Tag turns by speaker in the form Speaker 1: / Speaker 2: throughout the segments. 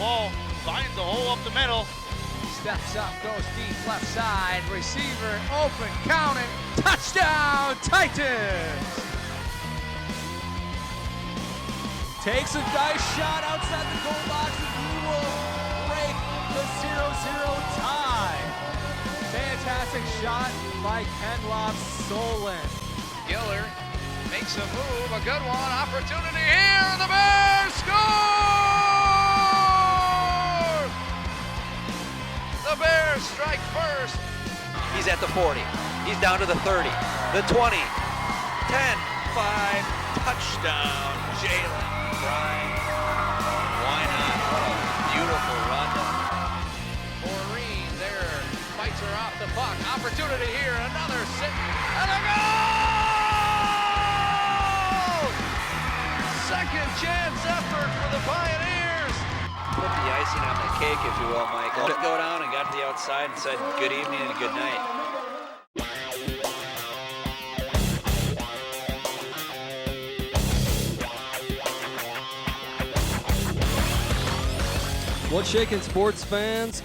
Speaker 1: ball, finds the hole up the middle.
Speaker 2: Steps up, goes deep left side, receiver open, counted, touchdown Titans! Takes a nice shot outside the goal box and he will break the 0-0 tie. Fantastic shot by Kenloff Solon.
Speaker 3: Giller makes a move, a good one, opportunity here, the Bears score! The Bears strike first.
Speaker 4: He's at the 40, he's down to the 30, the 20, 10, 5, touchdown, Jalen Bryan. Why not? What a beautiful run.
Speaker 3: Maureen there, fights her off the puck, opportunity here, another sit, and a goal! Second chance effort for the Pioneers.
Speaker 4: Put the icing on the cake, if you will, Michael. Go down and got to the outside and said good evening and good night.
Speaker 5: What's shaking, sports fans?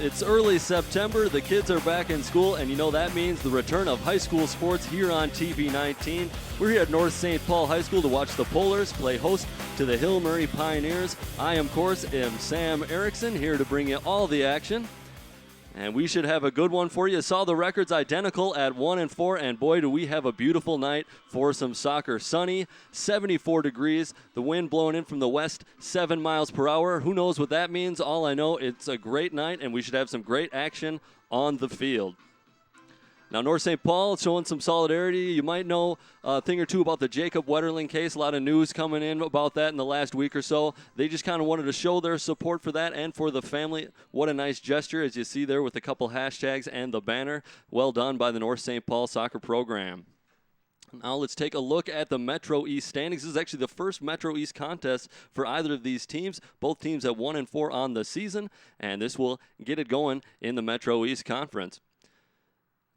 Speaker 5: It's early September, the kids are back in school, and you know that means the return of high school sports here on TV 19. We're here at North St. Paul High School to watch the Polars play host to the Hill Murray Pioneers. I, of course, am Sam Erickson, here to bring you all the action. And we should have a good one for you. Saw the records identical at 1-4, and boy, do we have a beautiful night for some soccer. Sunny, 74 degrees, the wind blowing in from the west, 7 miles per hour. Who knows what that means? All I know, it's a great night, and we should have some great action on the field. Now, North St. Paul showing some solidarity. You might know a thing or two about the Jacob Wetterling case. A lot of news coming in about that in the last week or so. They just kind of wanted to show their support for that and for the family. What a nice gesture, as you see there with a couple hashtags and the banner. Well done by the North St. Paul soccer program. Now let's take a look at the Metro East standings. This is actually the first Metro East contest for either of these teams. Both teams at 1-4 on the season, and this will get it going in the Metro East Conference.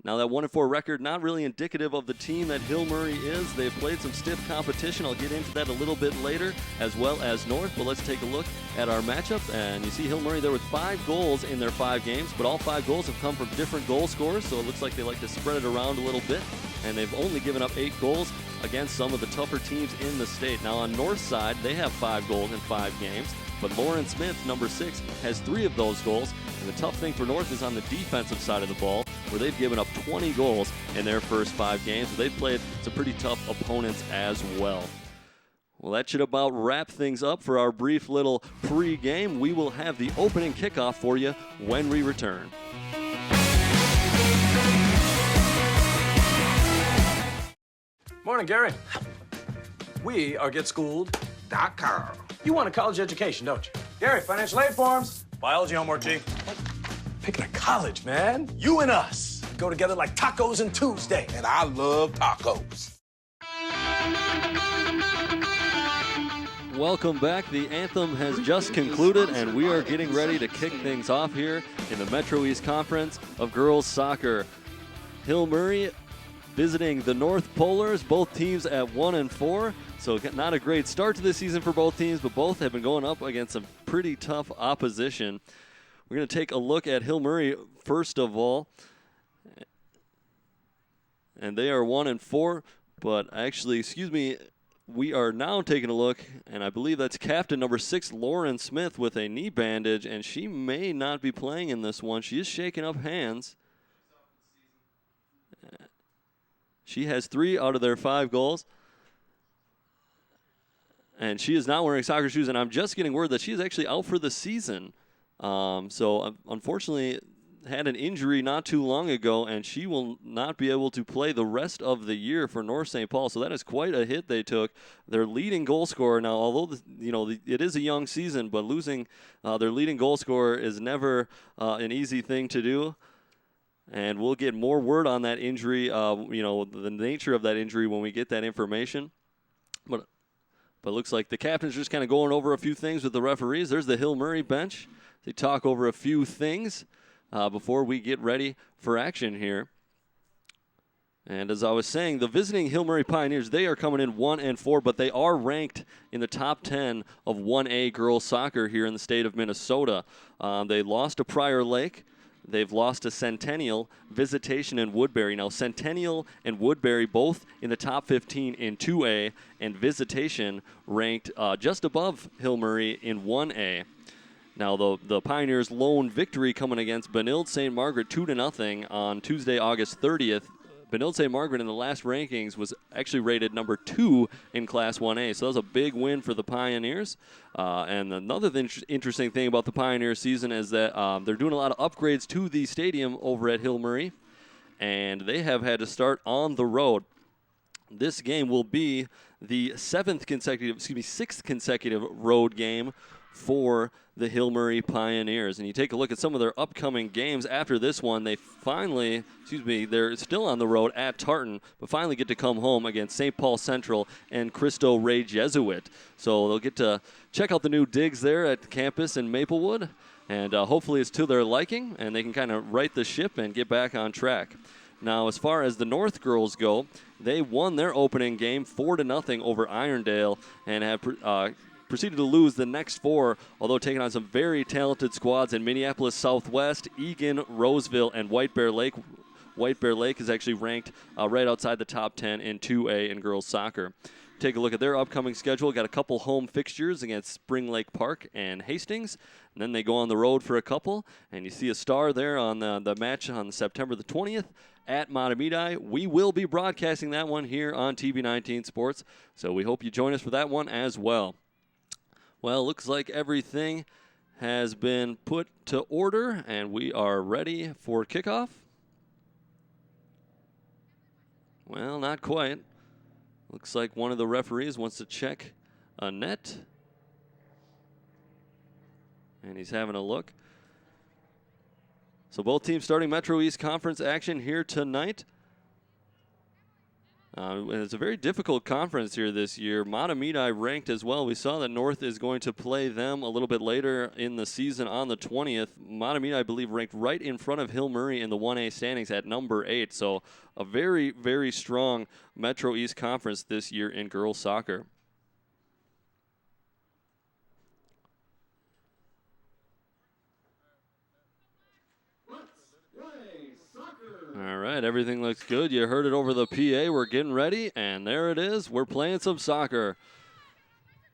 Speaker 5: Now that 1-4 record, not really indicative of the team that Hill Murray is. They've played some stiff competition. I'll get into that a little bit later, as well as North. But let's take a look at our matchup. And you see Hill Murray there with 5 goals in their 5 games, but all 5 goals have come from different goal scorers, so it looks like they like to spread it around a little bit. And they've only given up 8 goals against some of the tougher teams in the state. Now on North side, they have 5 goals in 5 games. But Lauren Smith, number 6, has 3 of those goals. And the tough thing for North is on the defensive side of the ball, where they've given up 20 goals in their first 5 games. So they've played some pretty tough opponents as well. Well, that should about wrap things up for our brief little pre-game. We will have the opening kickoff for you when we return.
Speaker 6: Morning, Gary. We are GetSchooled.com. You want a college education, don't you? Gary, financial aid forms. Biology homework, G. Picking a college, man. You and us go together like tacos and Tuesday.
Speaker 7: And I love tacos.
Speaker 5: Welcome back. The anthem has just concluded, and we are getting ready to kick things off here in the Metro East Conference of Girls Soccer. Hill Murray visiting the North Polars, both teams at 1-4. So not a great start to the season for both teams, but both have been going up against some pretty tough opposition. We're going to take a look at Hill Murray first of all. And they are 1-4, but actually, we are now taking a look, and I believe that's captain number 6, Lauren Smith, with a knee bandage, and she may not be playing in this one. She is shaking up hands. She has 3 out of their 5 goals. And she is not wearing soccer shoes, and I'm just getting word that she is actually out for the season. So unfortunately, had an injury not too long ago, and she will not be able to play the rest of the year for North St. Paul. So that is quite a hit they took. Their leading goal scorer now, although it is a young season, but losing their leading goal scorer is never an easy thing to do. And we'll get more word on that injury, the nature of that injury when we get that information. But it looks like the captain's just kind of going over a few things with the referees. There's the Hill Murray bench. They talk over a few things before we get ready for action here. And as I was saying, the visiting Hill Murray Pioneers, they are coming in 1-4, but they are ranked in the top 10 of 1A girls soccer here in the state of Minnesota. They lost to Prior Lake. They've lost to Centennial, Visitation, and Woodbury. Now, Centennial and Woodbury both in the top 15 in 2A, and Visitation ranked just above Hill Murray in 1A. Now, the Pioneers' lone victory coming against Benilde St. Margaret 2-0 on Tuesday, August 30th. Benilde St. Margaret in the last rankings was actually rated number 2 in Class 1A, so that was a big win for the Pioneers. And another interesting thing about the Pioneers season is that they're doing a lot of upgrades to the stadium over at Hill Murray, and they have had to start on the road. This game will be the sixth consecutive road game for the Hill Murray Pioneers. And you take a look at some of their upcoming games after this one, they're still on the road at Tartan, but finally get to come home against St. Paul Central and Cristo Rey Jesuit. So they'll get to check out the new digs there at the campus in Maplewood, and hopefully it's to their liking, and they can kind of right the ship and get back on track. Now, as far as the North girls go, they won their opening game 4-0 over Irondale and have proceeded to lose the next 4, although taking on some very talented squads in Minneapolis Southwest, Eagan, Roseville, and White Bear Lake. White Bear Lake is actually ranked right outside the top 10 in 2A in girls soccer. Take a look at their upcoming schedule. Got a couple home fixtures against Spring Lake Park and Hastings. And then they go on the road for a couple. And you see a star there on the match on September the 20th at Matamidi. We will be broadcasting that one here on TV19 Sports. So we hope you join us for that one as well. Well, looks like everything has been put to order, and we are ready for kickoff. Well, not quite. Looks like one of the referees wants to check a net, and he's having a look. So both teams starting Metro East Conference action here tonight. It's a very difficult conference here this year. Matamidi ranked as well. We saw that North is going to play them a little bit later in the season on the 20th. Matamidi, I believe, ranked right in front of Hill Murray in the 1A standings at number 8. So a very, very strong Metro East Conference this year in girls soccer. All right, everything looks good. You heard it over the PA. We're getting ready, and there it is. We're playing some soccer.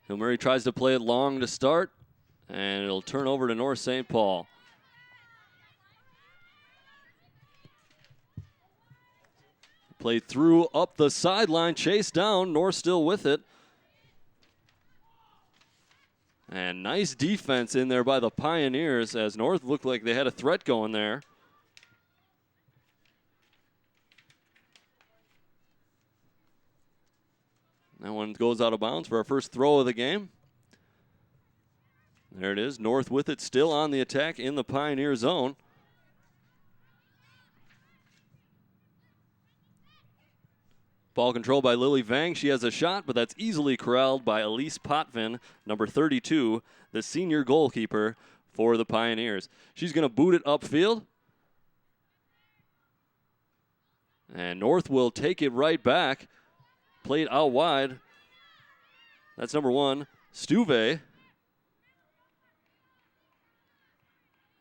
Speaker 5: Hill Murray tries to play it long to start, and it'll turn over to North St. Paul. Played through up the sideline, chased down. North still with it. And nice defense in there by the Pioneers as North looked like they had a threat going there. That one goes out of bounds for our first throw of the game. There it is. North with it, still on the attack in the Pioneer zone. Ball control by Lily Vang. She has a shot, but that's easily corralled by Elise Potvin, number 32, the senior goalkeeper for the Pioneers. She's going to boot it upfield. And North will take it right back. Played out wide. That's number 1, Stuve.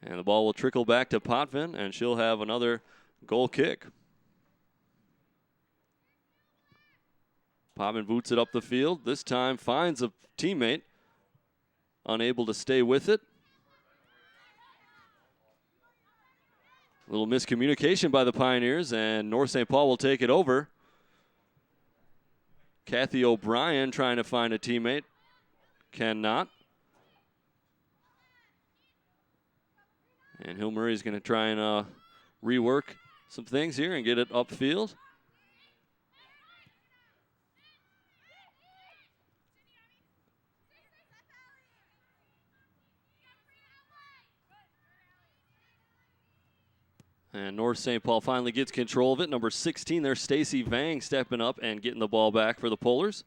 Speaker 5: And the ball will trickle back to Potvin, and she'll have another goal kick. Potvin boots it up the field. This time finds a teammate. Unable to stay with it. A little miscommunication by the Pioneers, and North St. Paul will take it over. Kathy O'Brien trying to find a teammate. Cannot. And Hill Murray is going to try and rework some things here and get it upfield. And North St. Paul finally gets control of it. Number 16 there, Stacy Vang stepping up and getting the ball back for the Polars.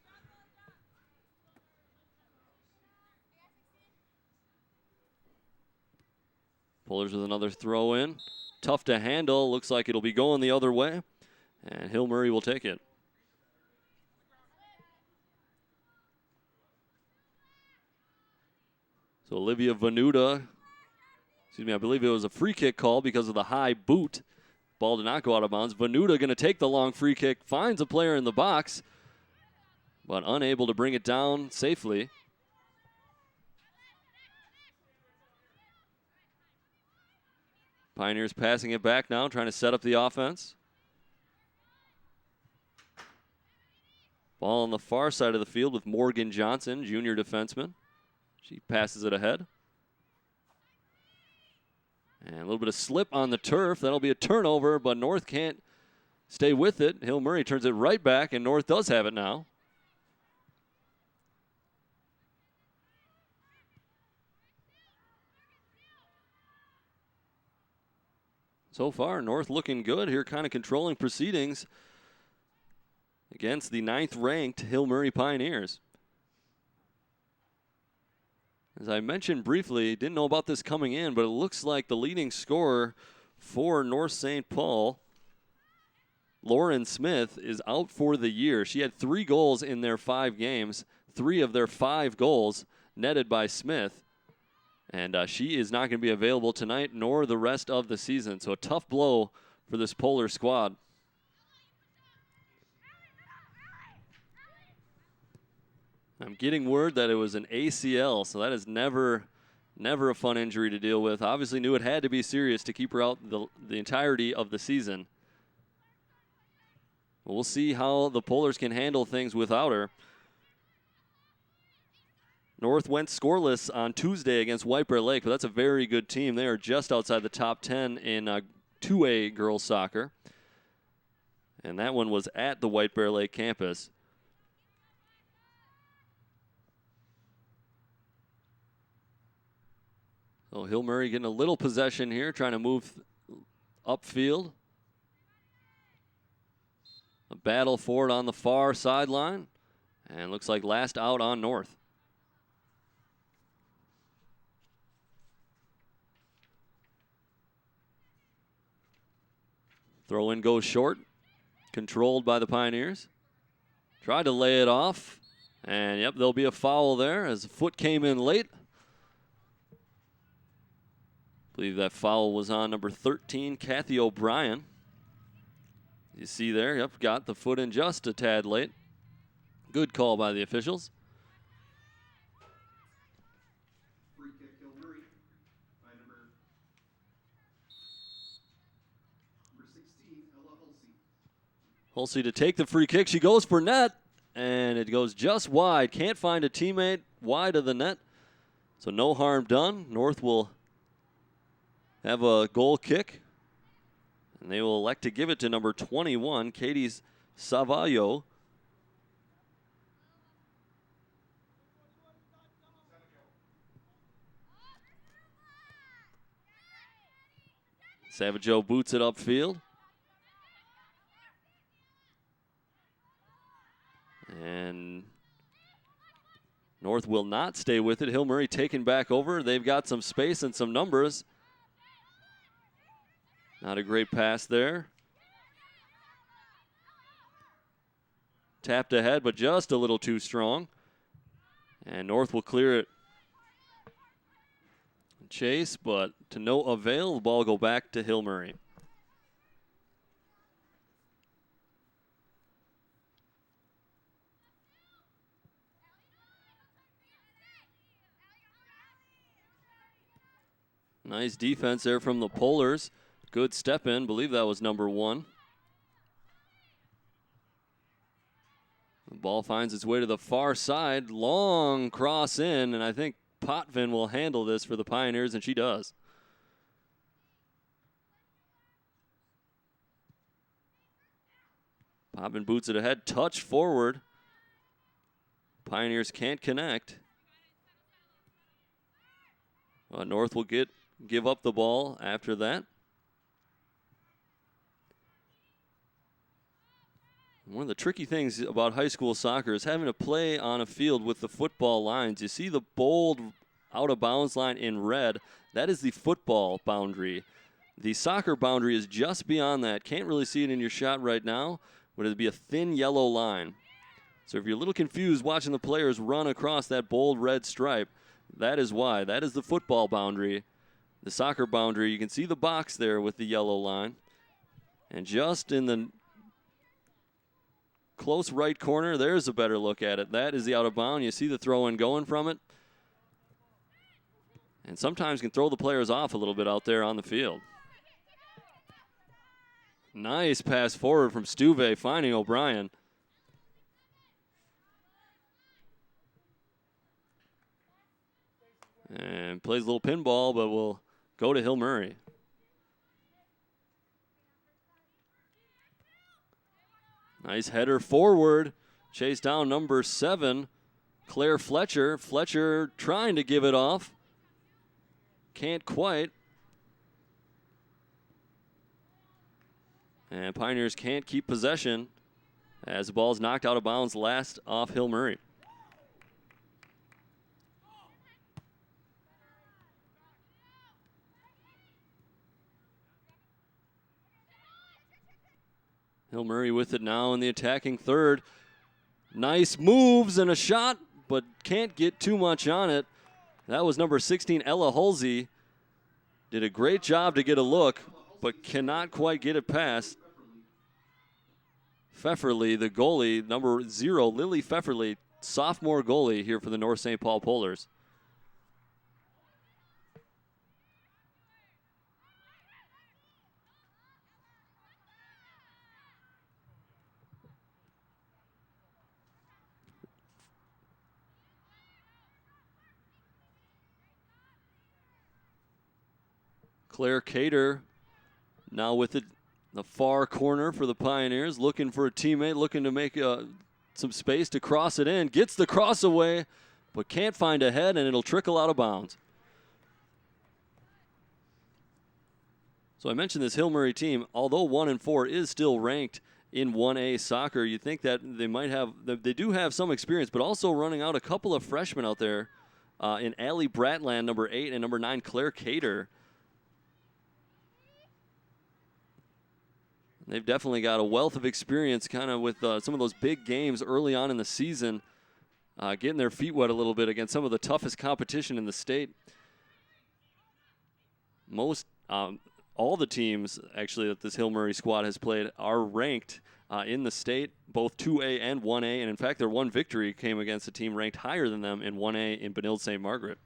Speaker 5: Polars with another throw in. Tough to handle. Looks like it'll be going the other way. And Hill Murray will take it. So Olivia Venuta, I believe it was a free kick call because of the high boot. Ball did not go out of bounds. Venuta going to take the long free kick, finds a player in the box, but unable to bring it down safely. Pioneers passing it back now, trying to set up the offense. Ball on the far side of the field with Morgan Johnson, junior defenseman. She passes it ahead. And a little bit of slip on the turf. That'll be a turnover, but North can't stay with it. Hill Murray turns it right back, and North does have it now. So far, North looking good here, kind of controlling proceedings against the 9th-ranked Hill Murray Pioneers. As I mentioned briefly, didn't know about this coming in, but it looks like the leading scorer for North St. Paul, Lauren Smith, is out for the year. She had 3 goals in their 5 games, 3 of their 5 goals netted by Smith. And she is not going to be available tonight nor the rest of the season. So a tough blow for this Polar squad. I'm getting word that it was an ACL, so that is never a fun injury to deal with. Obviously knew it had to be serious to keep her out the entirety of the season. We'll see how the Polars can handle things without her. North went scoreless on Tuesday against White Bear Lake, but that's a very good team. They are just outside the top 10 in 2A girls soccer. And that one was at the White Bear Lake campus. So Hill Murray getting a little possession here, trying to move upfield. A battle for it on the far sideline. And looks like last out on North. Throw in goes short. Controlled by the Pioneers. Tried to lay it off. And yep, there'll be a foul there as the foot came in late. I believe that foul was on number 13, Kathy O'Brien. You see there, yep, got the foot in just a tad late. Good call by the officials.
Speaker 8: Free kick, Hill Murray, by number 16, Ella Hulsey.
Speaker 5: Hulsey to take the free kick. She goes for net, and it goes just wide. Can't find a teammate wide of the net. So no harm done. North will have a goal kick, and they will elect to give it to number 21, Katie Savallo. Savageau boots it upfield. And North will not stay with it. Hill Murray taken back over. They've got some space and some numbers. Not a great pass there. Tapped ahead, but just a little too strong. And North will clear it. Chase, but to no avail. The ball will go back to Hill Murray. Nice defense there from the Polars. Good step in. Believe that was number 1. The ball finds its way to the far side. Long cross in, and I think Potvin will handle this for the Pioneers, and she does. Potvin boots it ahead. Touch forward. Pioneers can't connect. North will give up the ball after that. One of the tricky things about high school soccer is having to play on a field with the football lines. You see the bold out-of-bounds line in red. That is the football boundary. The soccer boundary is just beyond that. Can't really see it in your shot right now, but it'd be a thin yellow line. So if you're a little confused watching the players run across that bold red stripe, that is why. That is the football boundary. The soccer boundary, you can see the box there with the yellow line. And just in the close right corner, there's a better look at it. That is the out of bound. You see the throw-in going from it. And sometimes can throw the players off a little bit out there on the field. Nice pass forward from Stuve, finding O'Brien. And plays a little pinball, but will go to Hill Murray. Nice header forward. Chase down number 7, Claire Fletcher. Fletcher trying to give it off. Can't quite. And Pioneers can't keep possession as the ball is knocked out of bounds last off Hill Murray. Hill Murray with it now in the attacking third. Nice moves and a shot, but can't get too much on it. That was number 16, Ella Hulsey. Did a great job to get a look, but cannot quite get it past. Pfefferly, the goalie, number 0, Lily Pfefferly, sophomore goalie here for the North St. Paul Polars. Claire Cater now with it, the far corner for the Pioneers, looking for a teammate, looking to make some space to cross it in. Gets the cross away, but can't find a head, and it'll trickle out of bounds. So I mentioned this Hill Murray team, although 1-4 is still ranked in 1A soccer, you think that they do have some experience, but also running out a couple of freshmen out there in Allie Bratland, number 8, and number 9, Claire Cater. They've definitely got a wealth of experience kind of with some of those big games early on in the season, getting their feet wet a little bit against some of the toughest competition in the state. All the teams, actually, that this Hill Murray squad has played are ranked in the state, both 2A and 1A, and in fact, their one victory came against a team ranked higher than them in 1A in Benilde St. Margaret.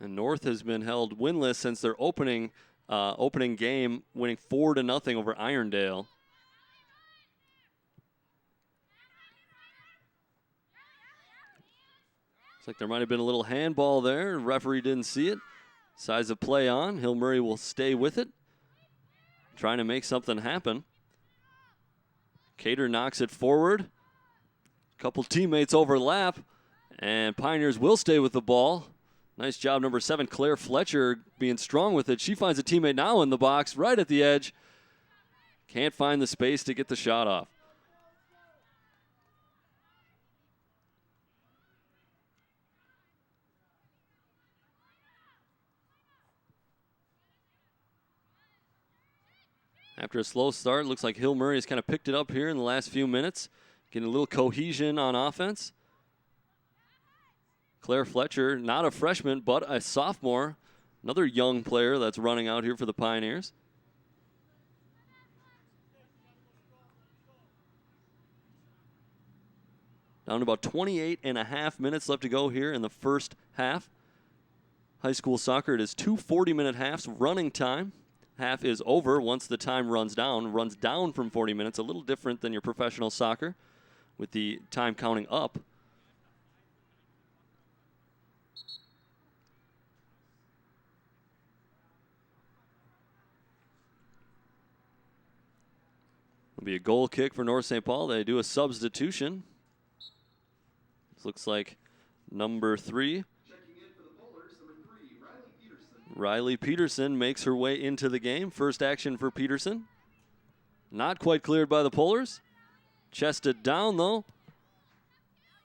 Speaker 5: And North has been held winless since their opening game, winning 4-0 over Irondale. Looks like there might have been a little handball there. The referee didn't see it. Size of play on. Hill Murray will stay with it, trying to make something happen. Cater knocks it forward. A couple teammates overlap, and Pioneers will stay with the ball. Nice job, number 7, Claire Fletcher, being strong with it. She finds a teammate now in the box, right at the edge. Can't find the space to get the shot off. After a slow start, looks like Hill Murray has kind of picked it up here in the last few minutes, getting a little cohesion on offense. Claire Fletcher, not a freshman, but a sophomore. Another young player that's running out here for the Pioneers. Down to about 28.5 minutes left to go here in the first half. High school soccer, it is 2 40-minute halves running time. Half is over once the time runs down from 40 minutes, a little different than your professional soccer with the time counting up. It'll be a goal kick for North St. Paul. They do a substitution. This looks like number 3.
Speaker 8: Checking in for the Polars, number 3, Riley Peterson.
Speaker 5: Riley Peterson makes her way into the game. First action for Peterson. Not quite cleared by the Polars. Chested down, though.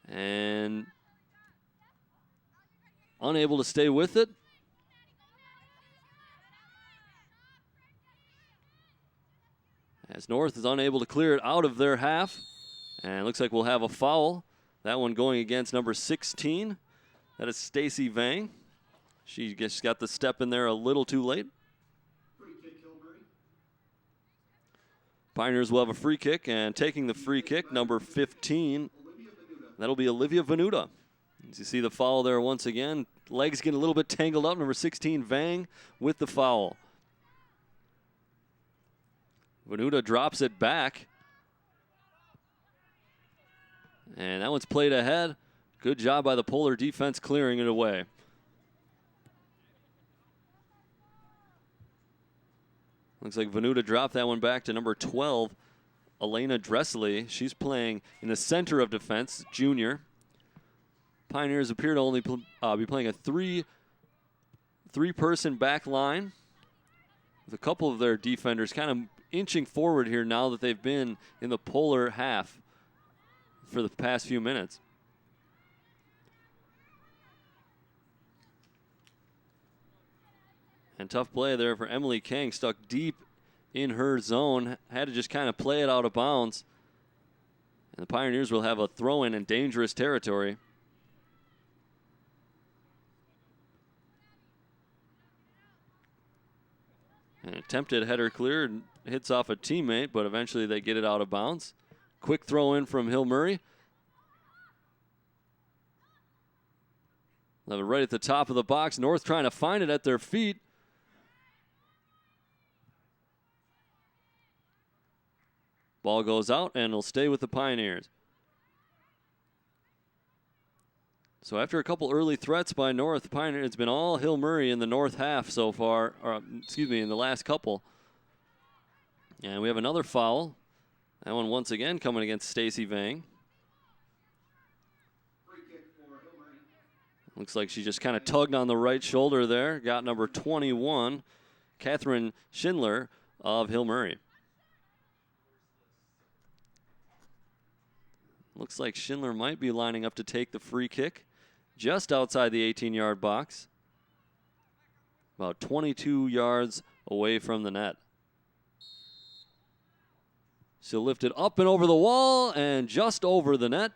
Speaker 5: And unable to stay with it. As North is unable to clear it out of their half. And it looks like we'll have a foul. That one going against number 16. That is Stacy Vang. She just got the step in there a little too late.
Speaker 8: Free kick, Hillbury.
Speaker 5: Pioneers will have a free kick, and taking the free kick, number 15,
Speaker 8: Olivia Venuta.
Speaker 5: that'll be Olivia Venuta. As you see the foul there once again. Legs get a little bit tangled up. Number 16, Vang, with the foul. Venuta drops it back. And that one's played ahead. Good job by the Polar defense clearing it away. Looks like Venuta dropped that one back to number 12, Elena Dressley. She's playing in the center of defense, junior. Pioneers appear to only be playing a three-person back line with a couple of their defenders kind of inching forward here now that they've been in the Polar half for the past few minutes. And tough play there for Emily Kang, stuck deep in her zone. Had to just kind of play it out of bounds. And the Pioneers will have a throw-in dangerous territory. An attempted header clear, hits off a teammate, but eventually they get it out of bounds. Quick throw-in from Hill Murray. Right at the top of the box. North trying to find it at their feet. Ball goes out, and it'll stay with the Pioneers. So after a couple early threats by North, Pioneers, it's been all Hill Murray in the North half so far, or excuse me, in the last couple. And we have another foul. That one once again coming against Stacy Vang.
Speaker 8: Free kick for Hillbury.
Speaker 5: Looks like she just kind of tugged on the right shoulder there. Got number 21, Catherine Schindler of Hill Murray. Looks like Schindler might be lining up to take the free kick just outside the 18-yard box. About 22 yards away from the net. She'll lift it up and over the wall and just over the net.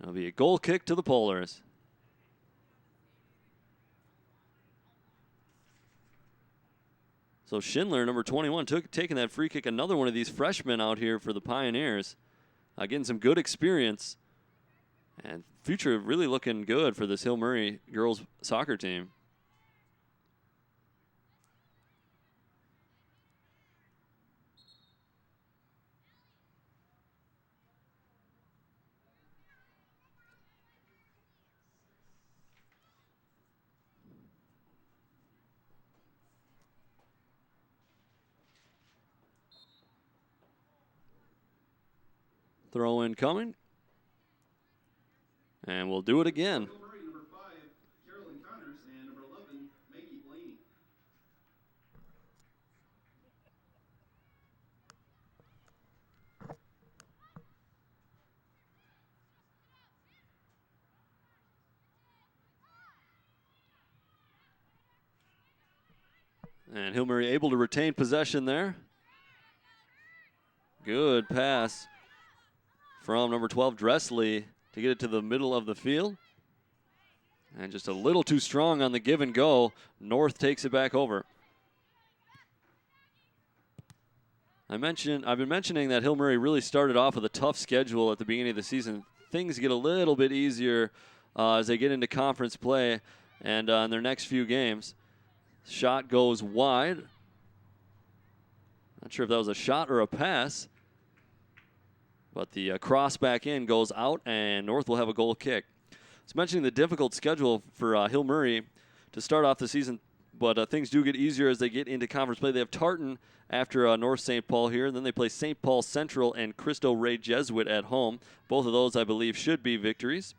Speaker 5: It'll be a goal kick to the Polars. So Schindler, number 21, taking that free kick. Another one of these freshmen out here for the Pioneers. Getting some good experience. And future really looking good for this Hill Murray girls soccer team. Throw in coming. And we'll do it again.
Speaker 8: Hillbury, number 5, Carolyn Connors, and number 11, Maggie Blaney.
Speaker 5: And Hill Murray able to retain possession there. Good pass from number 12, Dressley, to get it to the middle of the field. And just a little too strong on the give and go. North takes it back over. I've been mentioning that Hill Murray really started off with a tough schedule at the beginning of the season. Things get a little bit easier as they get into conference play and in their next few games. Shot goes wide. Not sure if that was a shot or a pass. But the cross back in goes out, and North will have a goal kick. It's mentioning the difficult schedule for Hill Murray to start off the season, but things do get easier as they get into conference play. They have Tartan after North St. Paul here, and then they play St. Paul Central and Cristo Rey Jesuit at home. Both of those, I believe, should be victories.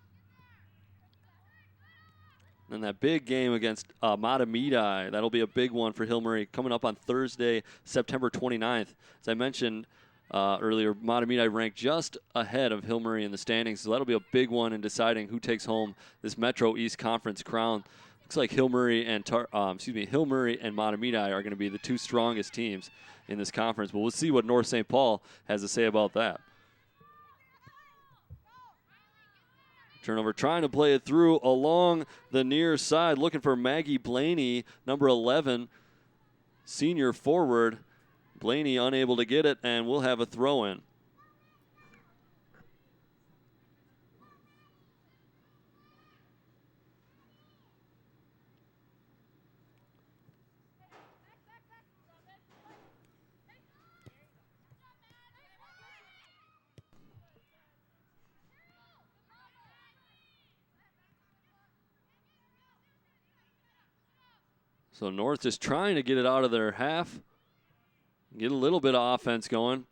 Speaker 5: And that big game against Matamidi, that'll be a big one for Hill Murray coming up on Thursday, September 29th. As I mentioned, earlier, Matamidi ranked just ahead of Hill Murray in the standings, so that'll be a big one in deciding who takes home this Metro East Conference crown. Looks like Hill Murray and Hill Murray and Matamidi are going to be the two strongest teams in this conference, but we'll see what North St. Paul has to say about that. Turnover, trying to play it through along the near side, looking for Maggie Blaney, number 11, senior forward. Blaney unable to get it, and we'll have a throw-in. So North just trying to get it out of their half, get a little bit of offense going.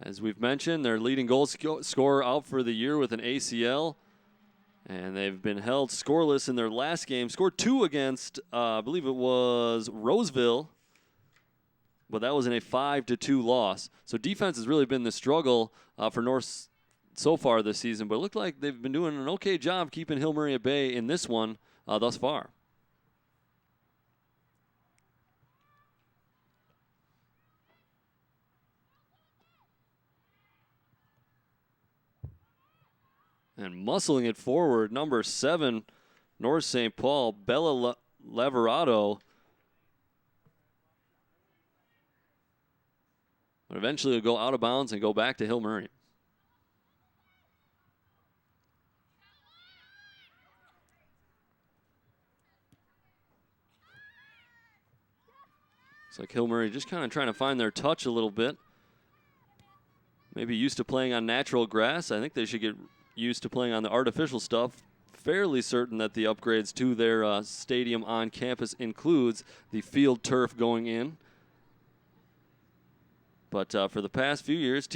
Speaker 5: As we've mentioned, their leading goal scorer out for the year with an ACL, and they've been held scoreless in their last game. Scored 2 against, I believe it was Roseville, but that was in a 5-2 loss. So defense has really been the struggle for North so far this season, but it looked like they've been doing an okay job keeping Hill Murray at bay in this one thus far. And muscling it forward, number 7, North St. Paul, Bella Leverado. But eventually it'll go out of bounds and go back to Hill Murray. It's like Hill Murray just kind of trying to find their touch a little bit. Maybe used to playing on natural grass. I think they should get used to playing on the artificial stuff. Fairly certain that the upgrades to their stadium on campus includes the field turf going in. But for the past few years,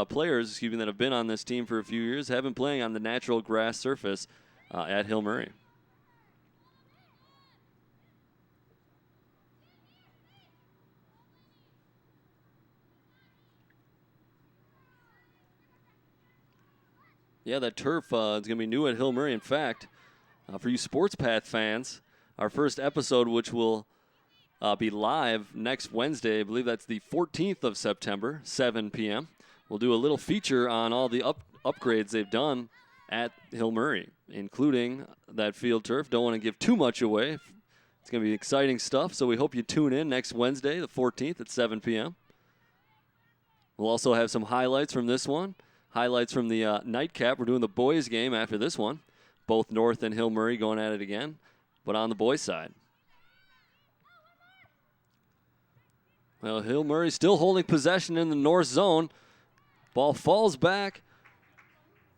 Speaker 5: players that have been on this team for a few years have been playing on the natural grass surface at Hill Murray. Yeah, that turf is going to be new at Hill Murray. In fact, for you Sports Path fans, our first episode, which will be live next Wednesday, I believe that's the 14th of September, 7 p.m. We'll do a little feature on all the upgrades they've done at Hill Murray, including that field turf. Don't want to give too much away. It's going to be exciting stuff, so we hope you tune in next Wednesday, the 14th at 7 p.m. We'll also have some highlights from this one. Highlights from the nightcap. We're doing the boys game after this one. Both North and Hill Murray going at it again, but on the boys' side. Well, Hill Murray still holding possession in the north zone. Ball falls back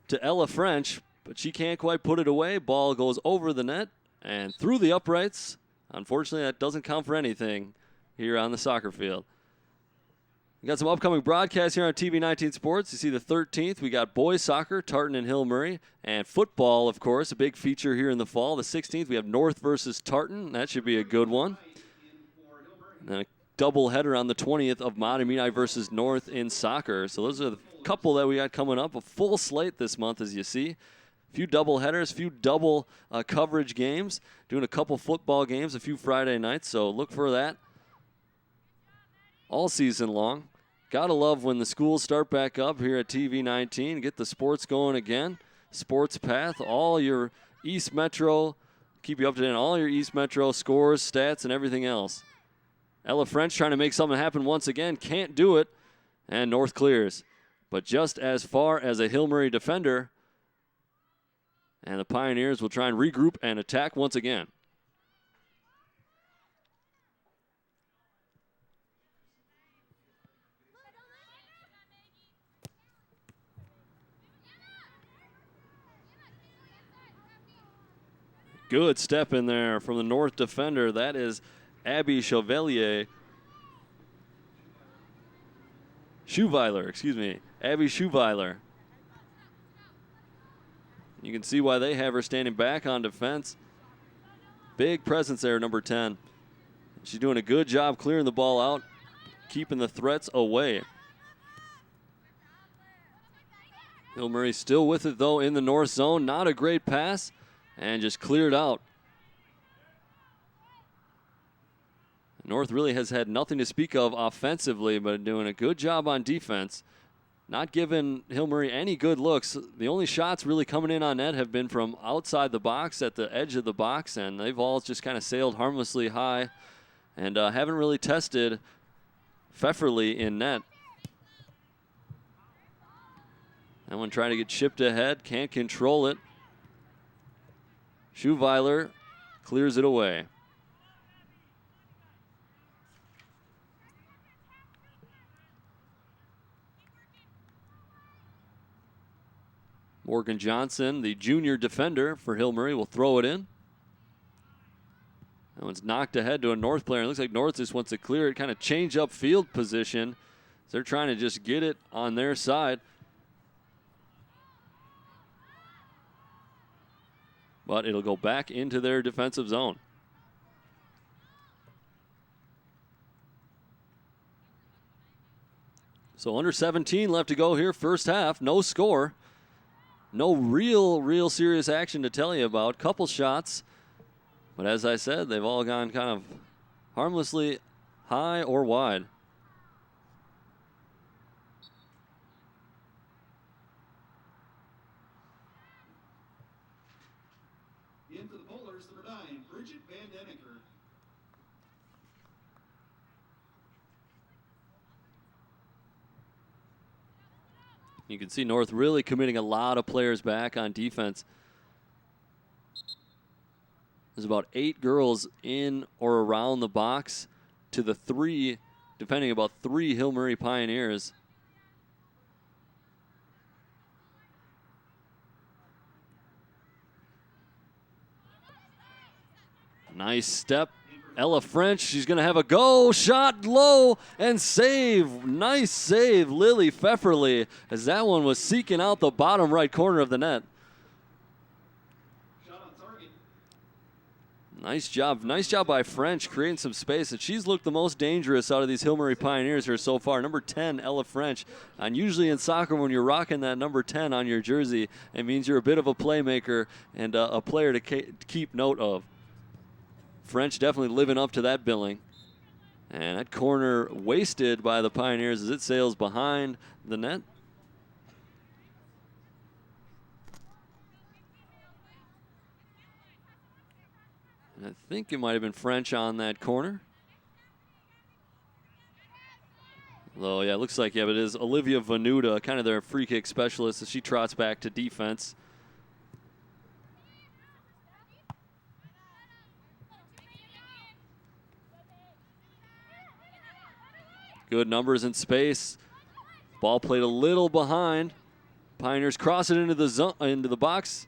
Speaker 5: to Ella French, but she can't quite put it away. Ball goes over the net and through the uprights. Unfortunately, that doesn't count for anything here on the soccer field. We got some upcoming broadcasts here on TV 19 Sports. You see the 13th, we got boys soccer, Tartan and Hill Murray, and football, of course, a big feature here in the fall. The 16th, we have North versus Tartan. That should be a good one. And a doubleheader on the 20th of Matamidi versus North in soccer. So those are the couple that we got coming up. A full slate this month, as you see. A few doubleheaders, a few double coverage games. Doing a couple football games, a few Friday nights. So look for that all season long. Gotta love when the schools start back up here at TV 19. Get the sports going again. Sports Path, all your East Metro, keep you up to date on all your East Metro scores, stats, and everything else. Ella French trying to make something happen once again. Can't do it. And North clears. But just as far as a Hill Murray defender. And the Pioneers will try and regroup and attack once again. Good step in there from the North defender. That is Abby Chevalier. Schuweiler, excuse me. Abby Schuweiler. You can see why they have her standing back on defense. Big presence there, number 10. She's doing a good job clearing the ball out, keeping the threats away. Hill Murray still with it, though, in the north zone. Not a great pass, and just cleared out. North really has had nothing to speak of offensively, but doing a good job on defense. Not giving Hill Murray any good looks. The only shots really coming in on net have been from outside the box, at the edge of the box, and they've all just kind of sailed harmlessly high and haven't really tested Pfefferly in net. That one trying to get chipped ahead, can't control it. Schuweiler clears it away. Morgan Johnson, the junior defender for Hill Murray, will throw it in. That one's knocked ahead to a North player. It looks like North just wants to clear it, kind of change up field position. They're trying to just get it on their side. But it'll go back into their defensive zone. So under 17 left to go here, first half, no score. No real serious action to tell you about. Couple shots, but as I said, they've all gone kind of harmlessly high or wide.
Speaker 8: In for the Polars, number 9, Bridget Van Denneker.
Speaker 5: You can see North really committing a lot of players back on defense. There's about 8 girls in or around the box to the 3, depending, about 3 Hill Murray Pioneers. Nice step. Ella French, she's going to have a go. Shot low and save. Nice save, Lily Pfefferly, as that one was seeking out the bottom right corner of the net.
Speaker 8: Shot on target.
Speaker 5: Nice job by French, creating some space. And she's looked the most dangerous out of these Hill Murray Pioneers here so far. Number 10, Ella French. And usually in soccer, when you're rocking that number 10 on your jersey, it means you're a bit of a playmaker and a player to keep note of. French definitely living up to that billing. And that corner wasted by the Pioneers as it sails behind the net. And I think it might have been French on that corner. Though, yeah, it looks like, yeah, but it is Olivia Venuta, kind of their free kick specialist, as she trots back to defense. Good numbers in space. Ball played a little behind. Pioneers cross it into the box.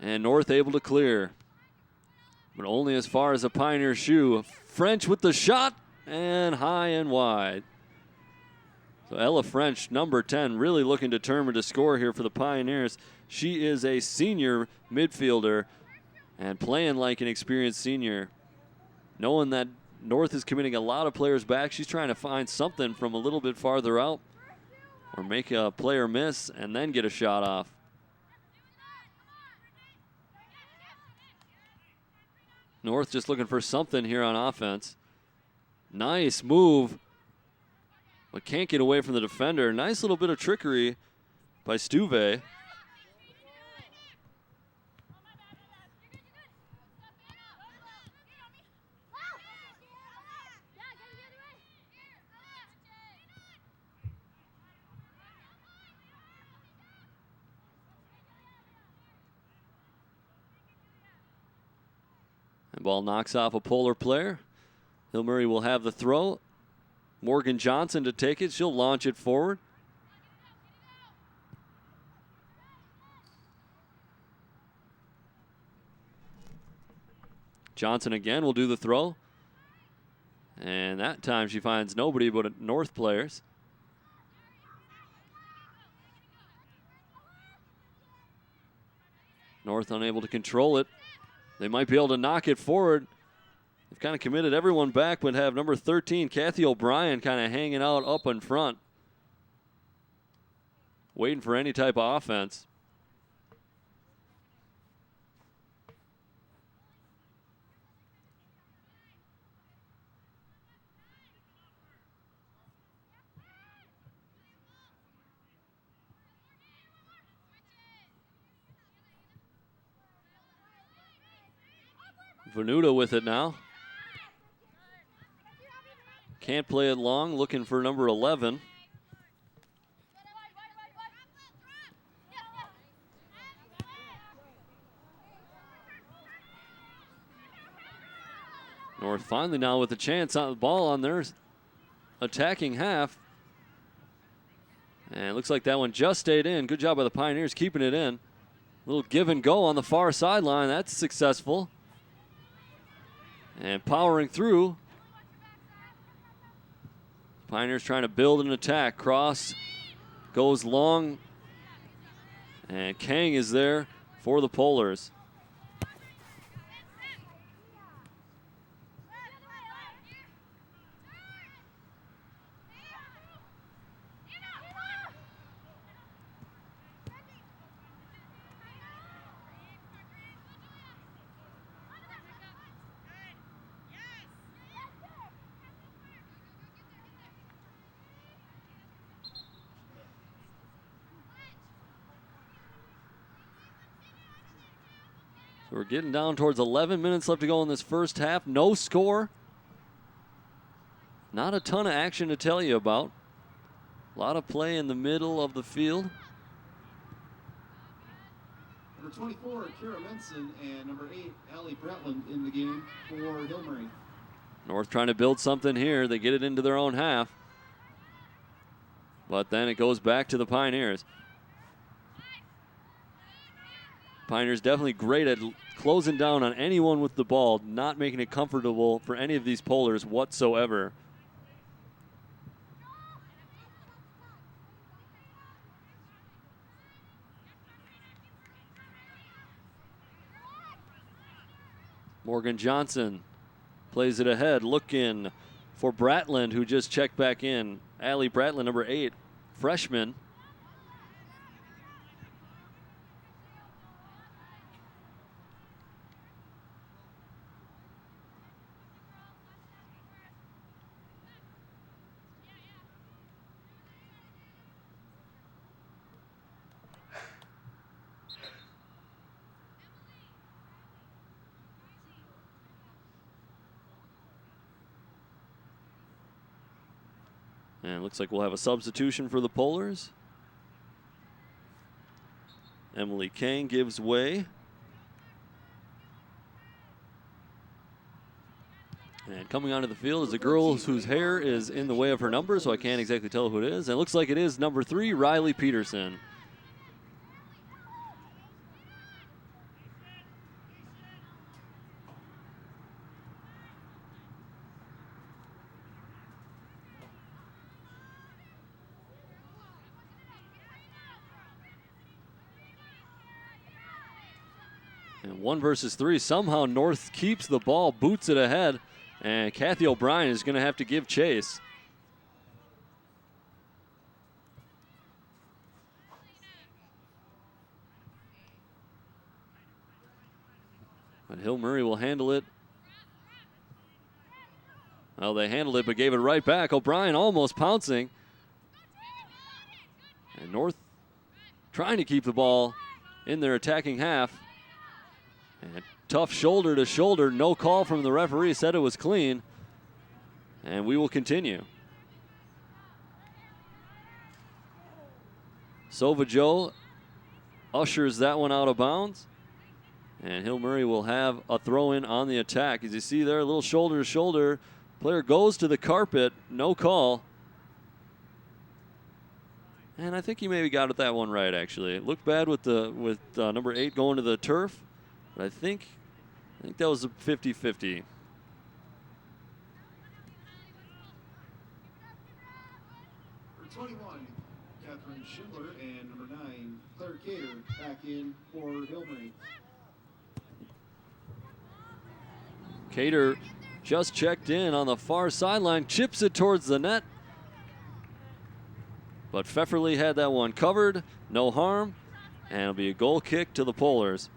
Speaker 5: And North able to clear. But only as far as a Pioneer shoe. French with the shot, and high and wide. So Ella French, number 10, really looking determined to score here for the Pioneers. She is a senior midfielder and playing like an experienced senior. Knowing that North is committing a lot of players back, she's trying to find something from a little bit farther out or make a player miss and then get a shot off. North just looking for something here on offense. Nice move, but can't get away from the defender. Nice little bit of trickery by Stuve. And ball knocks off a Polar player. Hill Murray will have the throw. Morgan Johnson to take it. She'll launch it forward. Johnson again will do the throw. And that time she finds nobody but North players. North unable to control it. They might be able to knock it forward. They've kind of committed everyone back, but have number 13, Kathy O'Brien, kind of hanging out up in front. waiting for any type of offense. Venuto with it now. Can't play it long, looking for number 11. North finally now with a chance on the ball on their attacking half. And it looks like that one just stayed in. Good job by the Pioneers keeping it in. Little give and go on the far sideline. That's successful. And powering through. Pioneers trying to build an attack. Cross goes long. And Kang is there for the Polars. So we're getting down towards 11 minutes left to go in this first half. No score. Not a ton of action to tell you about. A lot of play in the middle of the field.
Speaker 8: Number 24, Kira Menson, and number 8, Allie Bretland in the game for Hillmurray.
Speaker 5: North trying to build something here. They get it into their own half. But then it goes back to the Pioneers. Pioneers definitely great at closing down on anyone with the ball, not making it comfortable for any of these Polars whatsoever. Morgan Johnson plays it ahead, looking for Bratland, who just checked back in. Allie Bratland, number 8, freshman. And it looks like we'll have a substitution for the Polars. Emily Kang gives way. And coming onto the field is a girl whose hair is in the way of her number, so I can't exactly tell who it is. And it looks like it is number 3, Riley Peterson. And 1 versus 3. Somehow North keeps the ball, boots it ahead, and Kathy O'Brien is going to have to give chase. But Hill Murray will handle it. Well, they handled it, but gave it right back. O'Brien almost pouncing. And North trying to keep the ball in their attacking half. And tough shoulder to shoulder. No call from the referee. Said it was clean. And we will continue. Sova Joe ushers that one out of bounds. And Hill Murray will have a throw in on the attack. As you see there, a little shoulder to shoulder. Player goes to the carpet. No call. And I think he maybe got that one right, actually. It looked bad with number 8 going to the turf. But I think that was a 50-50.
Speaker 8: Number 21, Catherine Schindler, and number 9, Claire Cater, back in for Hillmurray.
Speaker 5: Cater just checked in on the far sideline, chips it towards the net. But Pfefferly had that one covered, no harm, and it'll be a goal kick to the Polars.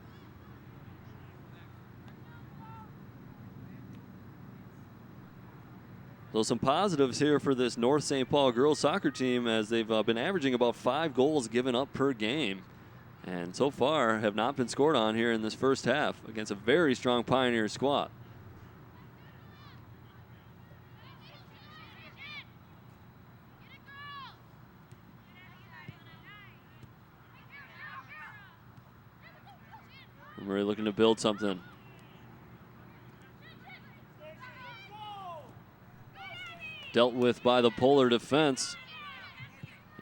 Speaker 5: So some positives here for this North St. Paul girls soccer team, as they've been averaging about 5 goals given up per game. And so far have not been scored on here in this first half against a very strong Pioneer squad. Murray looking to build something. Dealt with by the Polar defense.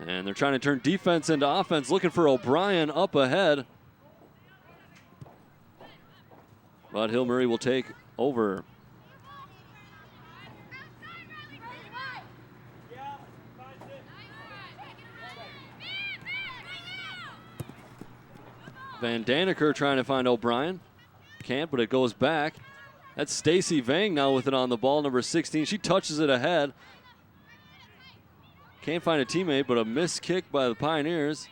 Speaker 5: And they're trying to turn defense into offense, looking for O'Brien up ahead. But Hill Murray will take over. Van Daniker trying to find O'Brien. Can't, but it goes back. That's Stacy Vang now with it on the ball, number 16. She touches it ahead. Can't find a teammate, but a missed kick by the Pioneers.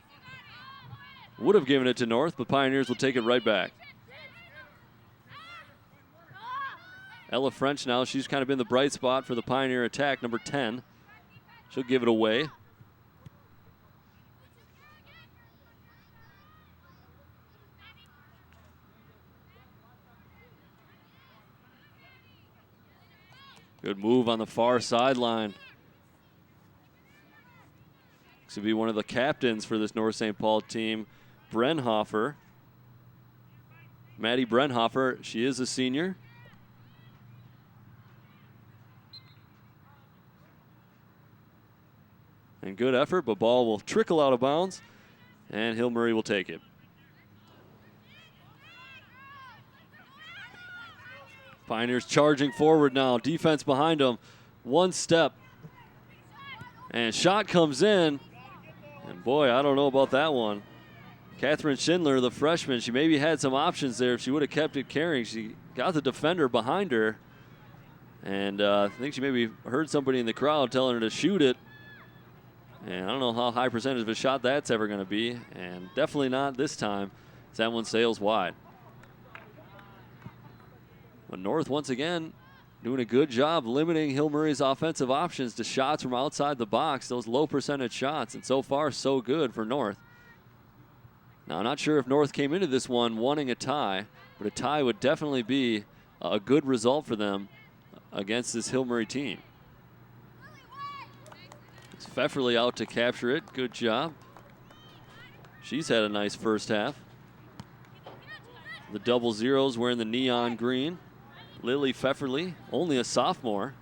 Speaker 5: Would have given it to North, but Pioneers will take it right back. Ella French now, she's kind of been the bright spot for the Pioneer attack, number 10. She'll give it away. Good move on the far sideline. This would be one of the captains for this North St. Paul team, Brenhofer. Maddie Brenhofer, she is a senior. And good effort, but ball will trickle out of bounds, and Hill Murray will take it. Pioneers charging forward now. Defense behind them. One step. And shot comes in. And boy, I don't know about that one. Catherine Schindler, the freshman, she maybe had some options there if she would have kept it carrying. She got the defender behind her. And I think she maybe heard somebody in the crowd telling her to shoot it. And I don't know how high percentage of a shot that's ever going to be. And definitely not this time, as that one sails wide. But North, once again, doing a good job limiting Hill Murray's offensive options to shots from outside the box, those low percentage shots. And so far, so good for North. Now, I'm not sure if North came into this one wanting a tie, but a tie would definitely be a good result for them against this Hill Murray team. It's Pfefferly out to capture it. Good job. She's had a nice first half. The double zeros wearing the neon green. Lily Pfefferly, only a sophomore.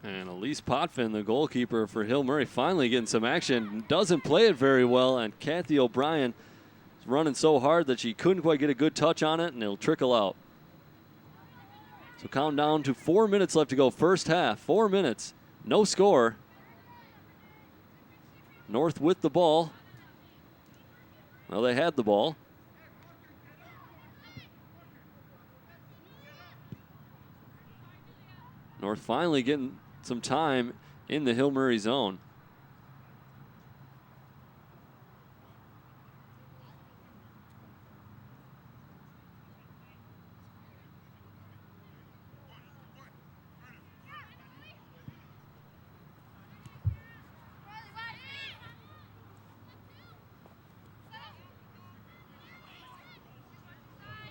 Speaker 5: And Elise Potvin, the goalkeeper for Hill Murray, finally getting some action. Doesn't play it very well, and Kathy O'Brien is running so hard that she couldn't quite get a good touch on it, and it'll trickle out. So count down to 4 minutes left to go. First half, 4 minutes, no score. North with the ball. Well, they had the ball. North finally getting some time in the Hill Murray zone.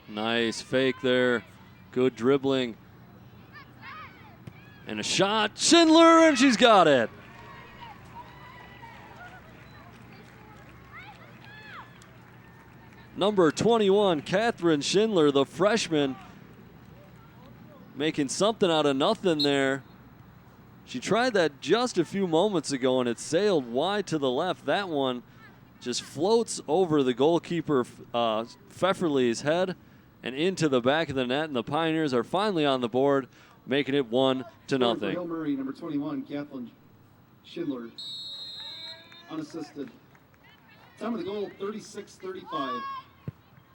Speaker 5: Nice fake there. Good dribbling. And a shot. Schindler, and she's got it. Number 21, Catherine Schindler, the freshman, making something out of nothing there. She tried that just a few moments ago, and it sailed wide to the left. That one just floats over the goalkeeper, Pfefferly's head, and into the back of the net, and the Pioneers are finally on the board making it 1-0.
Speaker 8: Hill Murray, number 21, Kathleen Schindler, unassisted. Time of the goal, 36-35.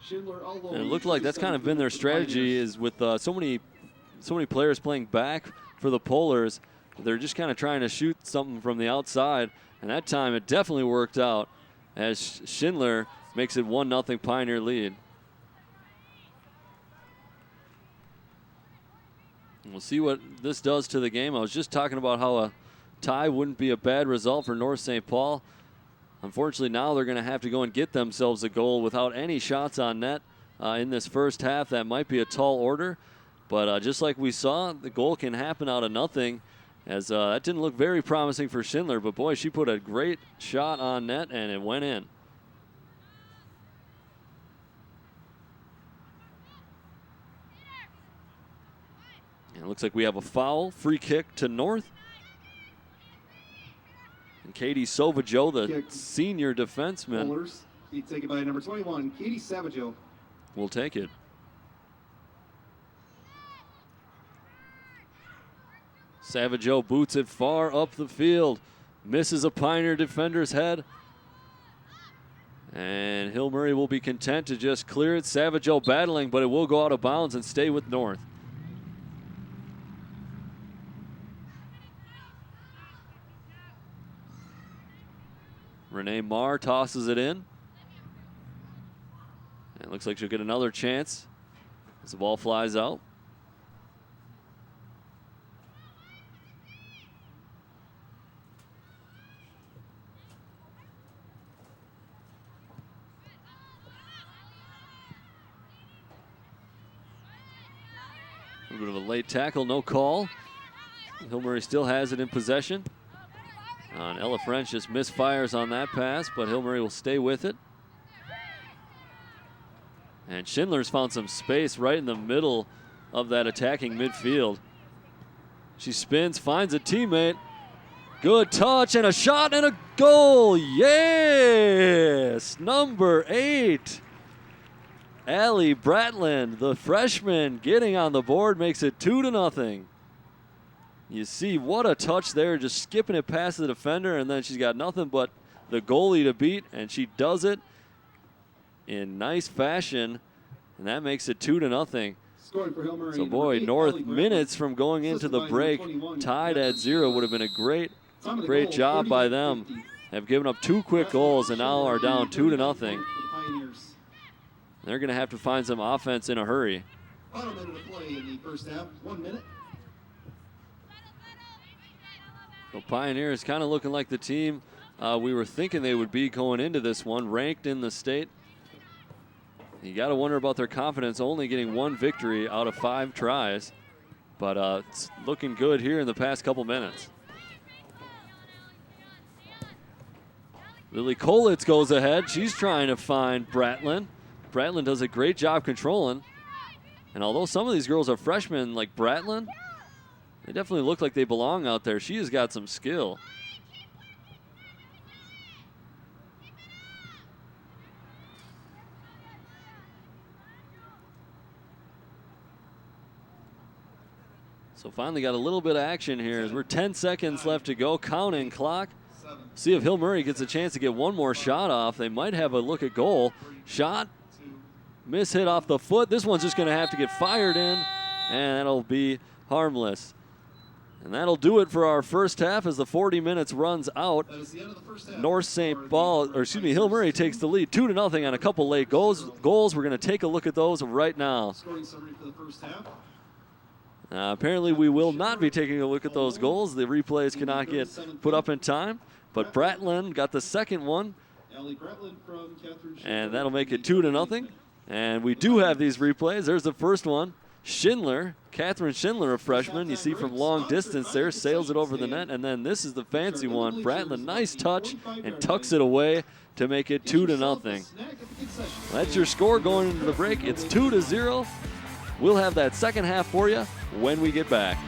Speaker 8: Schindler all over.
Speaker 5: And it looked like that's kind of been their strategy, is with so many players playing back for the Polars. They're just kind of trying to shoot something from the outside, and that time it definitely worked out as Schindler makes it 1-0 Pioneer lead. And we'll see what this does to the game. I was just talking about how a tie wouldn't be a bad result for North St. Paul. Unfortunately, now they're going to have to go and get themselves a goal without any shots on net in this first half. That might be a tall order, but just like we saw, the goal can happen out of nothing, as that didn't look very promising for Schindler, but boy, she put a great shot on net and it went in. And it looks like we have a foul, free kick to North. And Katie Sovajo, the senior defenseman,
Speaker 8: Polars, be taken by number 21, Katie Savajo.
Speaker 5: will take it. Savajo boots it far up the field. Misses a Pioneer defender's head. And Hill Murray will be content to just clear it. Savajo battling, but it will go out of bounds and stay with North. Renee Marr tosses it in. And it looks like she'll get another chance as the ball flies out. A little bit of a late tackle, no call. Hill Murray still has it in possession. Ella French just misfires on that pass, but Hill Murray will stay with it. And Schindler's found some space right in the middle of that attacking midfield. She spins, finds a teammate. Good touch and a shot and a goal. Yes! Number 8. Allie Bratland, the freshman, getting on the board, makes it 2-0. You see what a touch there, just skipping it past the defender, and then she's got nothing but the goalie to beat, and she does it in nice fashion, and that makes it 2-0. So boy, North, minutes from going into the break, tied at 0, would have been a great job by them. Have given up 2 quick goals and now are down 2-0. They're going to have to find some offense in a hurry.
Speaker 8: About a minute to play in the first half. 1 minute.
Speaker 5: So Pioneers kind of looking like the team we were thinking they would be going into this one, ranked in the state. You got to wonder about their confidence, only getting 1 victory out of 5 tries. But it's looking good here in the past couple minutes. Lily Kolitz goes ahead. She's trying to find Bratland. Bratland does a great job controlling. And although some of these girls are freshmen like Bratland, they definitely look like they belong out there. She has got some skill. So finally got a little bit of action here as we're 10 seconds left to go. Counting clock. See if Hill Murray gets a chance to get one more shot off. They might have a look at goal. Shot. Miss hit off the foot. This one's just going to have to get fired in, and that'll be harmless. And that'll do it for our first half as the 40 minutes runs out. North St. Paul, or excuse me, Hill Murray takes the lead 2-0 on a couple late goals. We're going to take a look at those right now. Apparently we will not be taking a look at those goals. The replays cannot get put up in time. But Bratland got the second one. And that'll make it 2-0. And we do have these replays. There's the first one. Schindler, Catherine Schindler, a freshman. You see from long distance there, sails it over the net. And then this is the fancy one. Bratland, nice touch, and tucks it away to make it 2-0. That's your score going into the break. It's 2-0. We'll have that second half for you when we get back.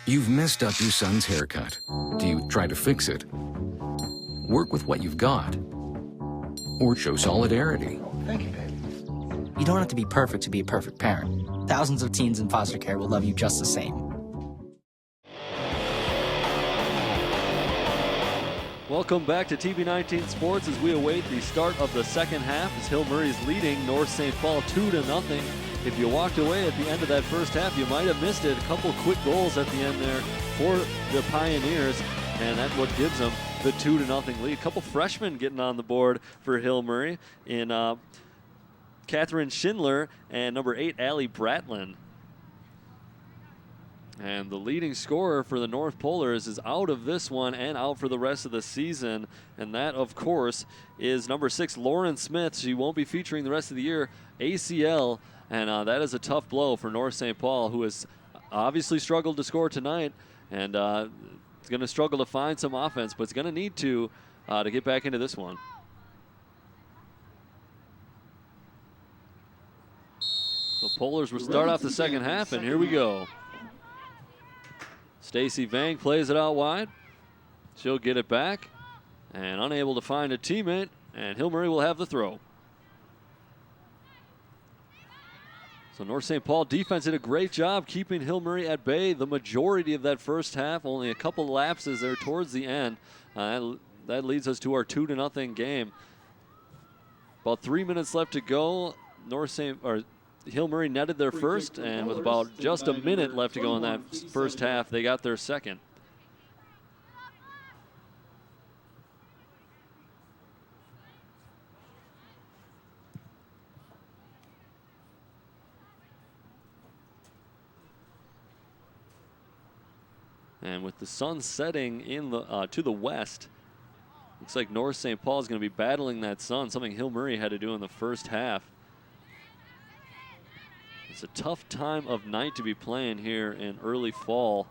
Speaker 9: You've messed up your son's haircut. Do you try to fix it? Work with what you've got? Or show solidarity?
Speaker 10: Thank you, baby. You don't have to be perfect to be a perfect parent. Thousands of teens in foster care will love you just the same.
Speaker 5: Welcome back to TV19 Sports as we await the start of the second half as Hill Murray's leading North St. Paul 2-0. If you walked away at the end of that first half, you might have missed it. A couple quick goals at the end there for the Pioneers, and that's what gives them the 2-0 lead. A couple freshmen getting on the board for Hill Murray in Catherine Schindler and number 8, Allie Bratlin. And the leading scorer for the North Polars is out of this one and out for the rest of the season. And that, of course, is number 6, Lauren Smith. She won't be featuring the rest of the year, ACL. And that is a tough blow for North St. Paul, who has obviously struggled to score tonight. And it's going to struggle to find some offense, but it's going to need to get back into this one. The Polars will start off the second half, and here we go. Stacy Vang plays it out wide. She'll get it back and unable to find a teammate, and Hill Murray will have the throw. So North St. Paul defense did a great job keeping Hill Murray at bay the majority of that first half. Only a couple lapses there towards the end. That leads us to our 2-0 game. About 3 minutes left to go. Hill Murray netted their first, and with about just a minute left to go in that first half, they got their second. And with the sun setting in the to the west, looks like North St. Paul is going to be battling that sun, something Hill Murray had to do in the first half. It's a tough time of night to be playing here in early fall.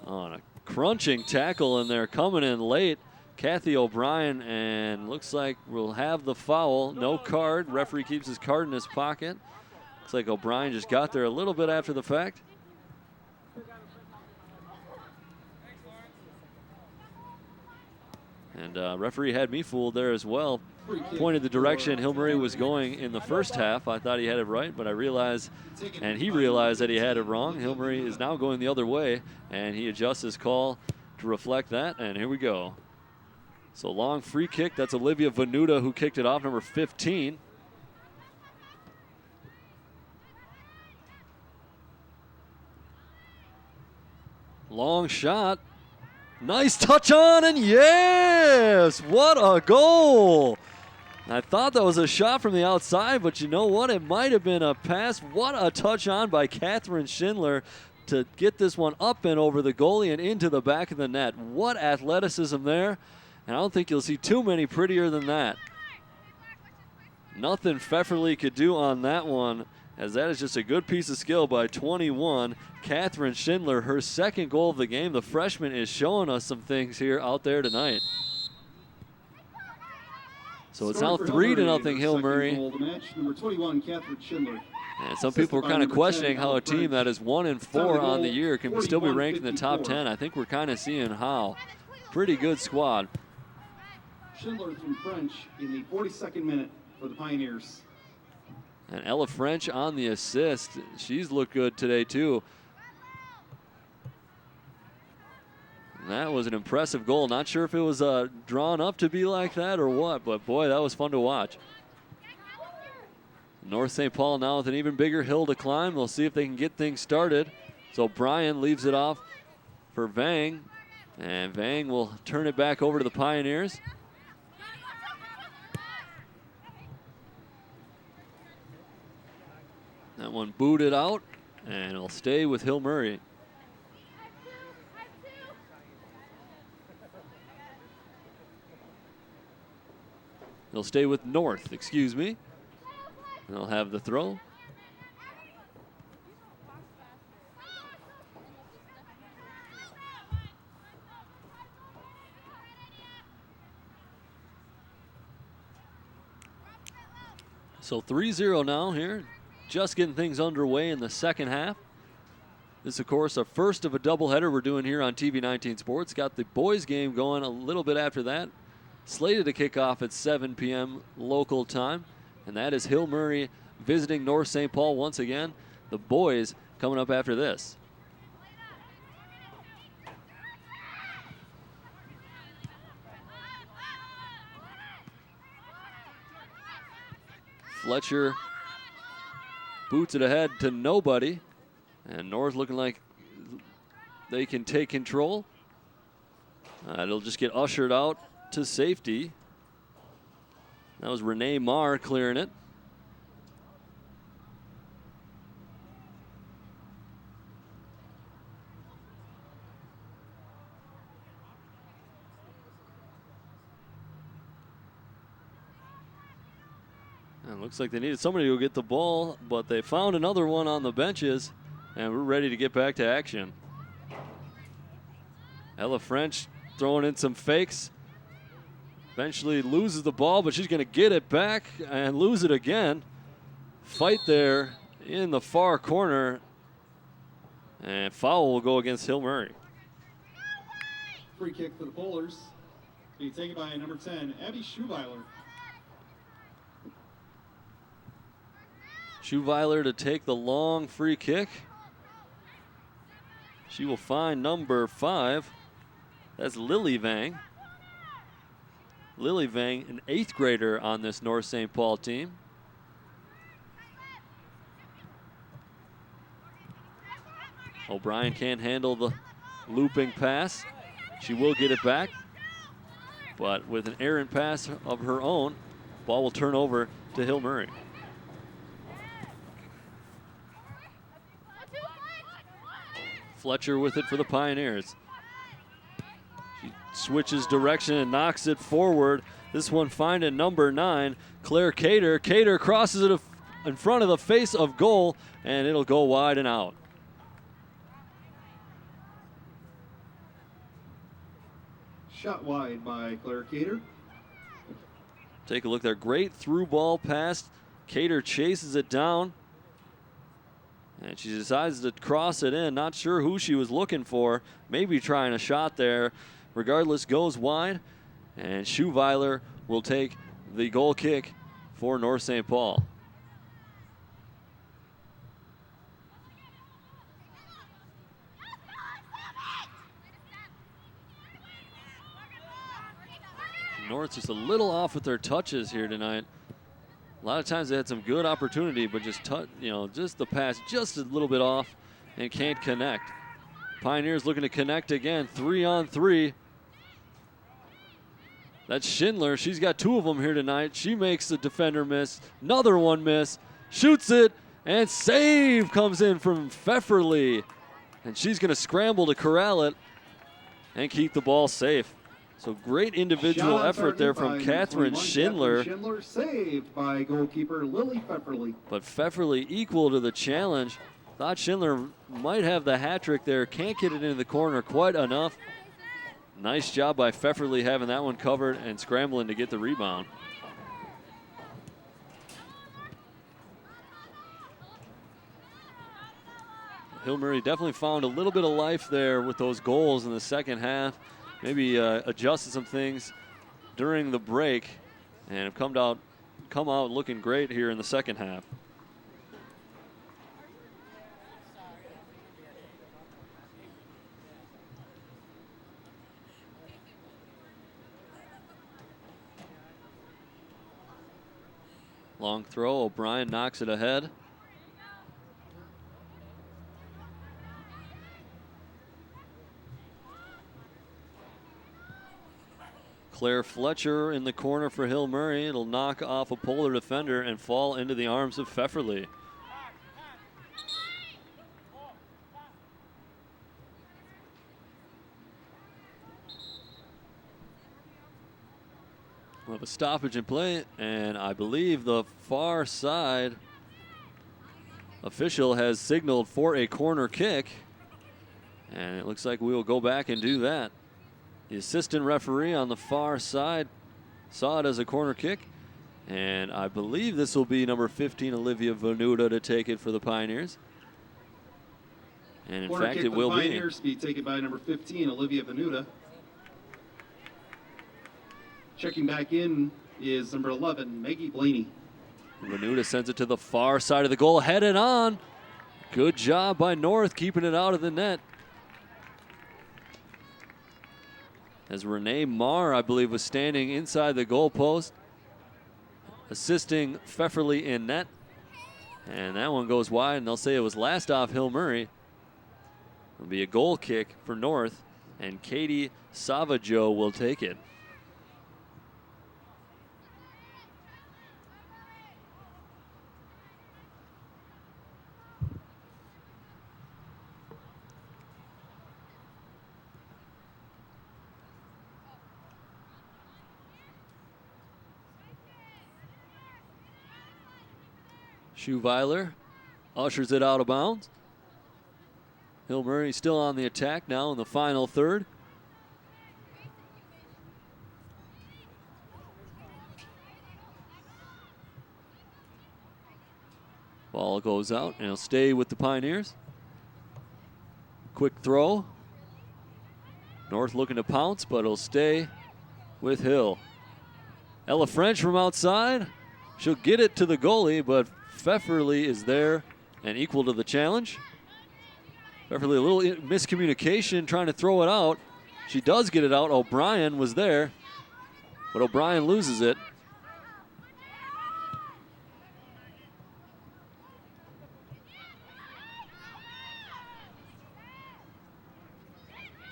Speaker 5: On a crunching tackle in there, coming in late, Kathy O'Brien, and looks like we'll have the foul. No card. Referee keeps his card in his pocket. Looks like O'Brien just got there a little bit after the fact. And referee had me fooled there as well. Pointed the direction Hill Murray was going in the first half. I thought he had it right, but I realized, and he realized that he had it wrong. Hill Murray is now going the other way, and he adjusts his call to reflect that, and here we go. So long free kick. That's Olivia Venuta who kicked it off, number 15. Long shot. Nice touch on, and yes! What a goal! I thought that was a shot from the outside, but you know what? It might have been a pass. What a touch on by Catherine Schindler to get this one up and over the goalie and into the back of the net. What athleticism there. And I don't think you'll see too many prettier than that. Nothing Pfefferly could do on that one, as that is just a good piece of skill by 21. Catherine Schindler, her second goal of the game. The freshman is showing us some things here out there tonight. So it's now 3-0 Hill Murray.
Speaker 8: Number 21, Catherine Schindler.
Speaker 5: And some people are kind of questioning how a team that is 1-4 on the year can still be ranked in the top 10. I think we're kind of seeing how. Pretty good squad.
Speaker 8: Schindler through French in the 42nd minute for the Pioneers.
Speaker 5: And Ella French on the assist. She's looked good today too. And that was an impressive goal. Not sure if it was drawn up to be like that or what, but boy, that was fun to watch. North St. Paul now with an even bigger hill to climb. We'll see if they can get things started. So Bryan leaves it off for Vang, and Vang will turn it back over to the Pioneers. That one booted out, and it'll stay with Hill Murray. They'll stay with North, excuse me. They'll have the throw. So 3-0 now here. Just getting things underway in the second half. This, of course, our first of a doubleheader we're doing here on TV19 Sports. Got the boys game going a little bit after that. slated to kick off at 7 p.m. local time. And that is Hill Murray visiting North St. Paul once again. The boys coming up after this. Fletcher boots it ahead to nobody. And North looking like they can take control. It'll just get ushered out to safety. That was Renee Marr clearing it. And looks like they needed somebody to go get the ball, but they found another one on the benches, and we're ready to get back to action. Ella French throwing in some fakes. Eventually loses the ball, but she's going to get it back and lose it again. Fight there in the far corner. And foul will go against Hill Murray.
Speaker 8: Free kick for the Polars. Being taken by number 10, Abby Schuweiler.
Speaker 5: Schuweiler to take the long free kick. She will find number 5. That's Lily Vang. Lily Vang, an 8th grader on this North St. Paul team. O'Brien can't handle the looping pass. She will get it back, but with an errant pass of her own, ball will turn over to Hill Murray. Fletcher with it for the Pioneers. She switches direction and knocks it forward. This one finding number 9, Claire Cater. Cater crosses it in front of the face of goal, and it'll go wide and out.
Speaker 8: Shot wide by Claire Cater.
Speaker 5: Take a look there. Great through ball pass. Cater chases it down. And she decides to cross it in. Not sure who she was looking for. Maybe trying a shot there. Regardless, goes wide. And Schuweiler will take the goal kick for North St. Paul. North just a little off with their touches here tonight. A lot of times they had some good opportunity, but just just the pass just a little bit off and can't connect. Pioneers looking to connect again, 3-on-3. That's Schindler. She's got 2 of them here tonight. She makes the defender miss. Another one miss. Shoots it, and save comes in from Pfefferly. And she's going to scramble to corral it and keep the ball safe. So great individual effort there from Catherine Schindler.
Speaker 8: Schindler saved by goalkeeper Lily Pfefferly.
Speaker 5: But Pfefferly equal to the challenge. Thought Schindler might have the hat trick there. Can't get it into the corner quite enough. Nice job by Pfefferly having that one covered and scrambling to get the rebound. Hill Murray definitely found a little bit of life there with those goals in the second half. Maybe adjusted some things during the break and have come out looking great here in the second half. Long throw, O'Brien knocks it ahead. Claire Fletcher in the corner for Hill Murray. It'll knock off a Polar defender and fall into the arms of Pfefferly. We'll have a stoppage in play, and I believe the far side official has signaled for a corner kick, and it looks like we will go back and do that. The assistant referee on the far side saw it as a corner kick, and I believe this will be number 15, Olivia Venuta, to take it for the Pioneers. And in
Speaker 8: Corner
Speaker 5: fact,
Speaker 8: kick
Speaker 5: it
Speaker 8: for
Speaker 5: will
Speaker 8: the Pioneers be taken by number 15, Olivia Venuta. Checking back in is number 11, Maggie Blaney.
Speaker 5: Renuda sends it to the far side of the goal, headed on. Good job by North keeping it out of the net. As Renee Marr, I believe, was standing inside the goalpost, assisting Pfefferly in net. And that one goes wide, and they'll say it was last off Hill Murray. It'll be a goal kick for North, and Katie Savajo will take it. Schuweiler ushers it out of bounds. Hill Murray still on the attack now in the final third. Ball goes out and it'll stay with the Pioneers. Quick throw. North looking to pounce, but it'll stay with Hill. Ella French from outside. She'll get it to the goalie, but Pfefferly is there and equal to the challenge. Pfefferly, a little miscommunication trying to throw it out. She does get it out. O'Brien was there, but O'Brien loses it.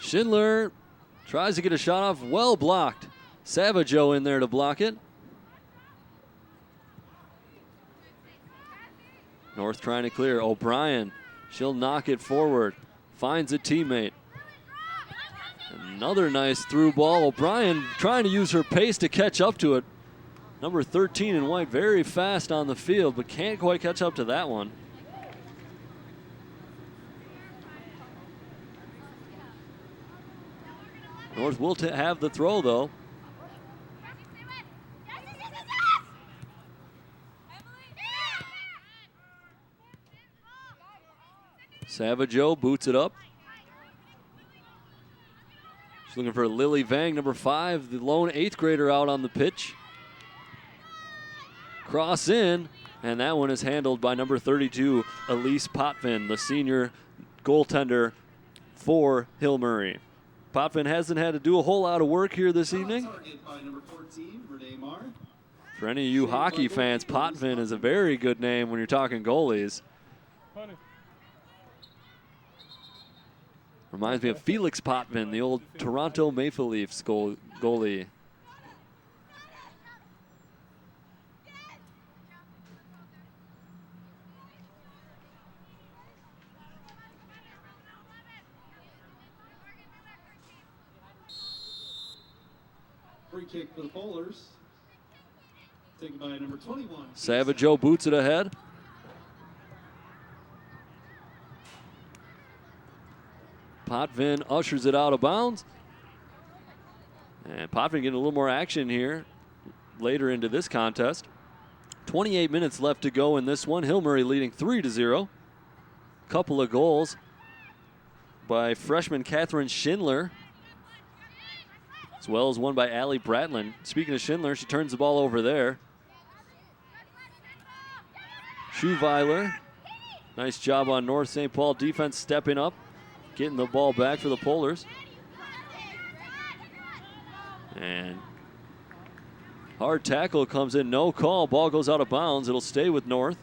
Speaker 5: Schindler tries to get a shot off, well blocked. Savajo in there to block it. North trying to clear. O'Brien, she'll knock it forward. Finds a teammate. Another nice through ball. O'Brien trying to use her pace to catch up to it. Number 13 in white, very fast on the field, but can't quite catch up to that one. North will have the throw, though. Savajo boots it up. She's looking for Lily Vang, number 5, the lone 8th grader out on the pitch. Cross in, and that one is handled by number 32, Elise Potvin, the senior goaltender for Hill Murray. Potvin hasn't had to do a whole lot of work here this evening. For any of you hockey fans, Potvin is a very good name when you're talking goalies. Reminds me of Felix Potvin, the old Toronto Maple Leafs goalie.
Speaker 8: Free kick for the Polars. Taken by number 21.
Speaker 5: Savajo boots it ahead. Potvin ushers it out of bounds. And Potvin getting a little more action here later into this contest. 28 minutes left to go in this one. Hill Murray leading 3-0. Couple of goals by freshman Catherine Schindler, as well as one by Allie Bratland. Speaking of Schindler, she turns the ball over there. Schuweiler, nice job on North St. Paul defense stepping up, getting the ball back for the Polars. And hard tackle comes in, no call. Ball goes out of bounds. It'll stay with North.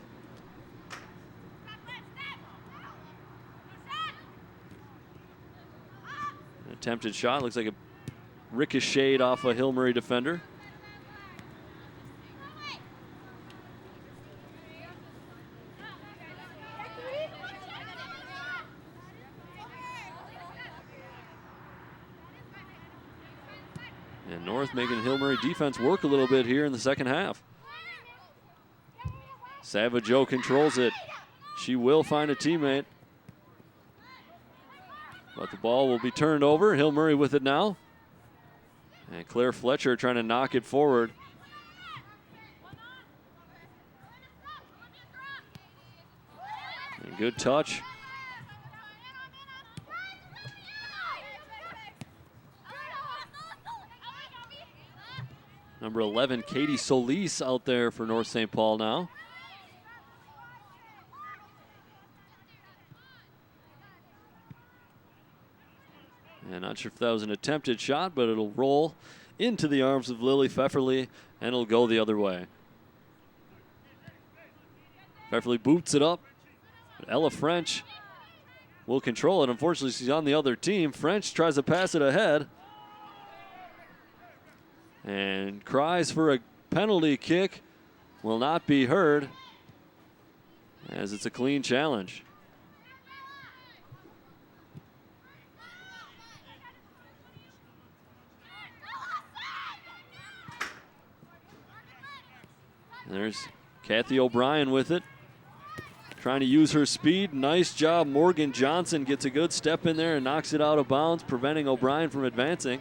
Speaker 5: An attempted shot, looks like a ricocheted off a Hill Murray defender. And North making Hill Murray defense work a little bit here in the second half. Savajo controls it. She will find a teammate. But the ball will be turned over. Hill Murray with it now. And Claire Fletcher trying to knock it forward. And good touch. Number 11, Katie Solis out there for North St. Paul now. And not sure if that was an attempted shot, but it'll roll into the arms of Lily Pfefferly, and it'll go the other way. Pfefferly boots it up. Ella French will control it. Unfortunately, she's on the other team. French tries to pass it ahead and cries for a penalty kick. Will not be heard as it's a clean challenge. There's Kathy O'Brien with it. Trying to use her speed. Nice job. Morgan Johnson gets a good step in there and knocks it out of bounds, preventing O'Brien from advancing.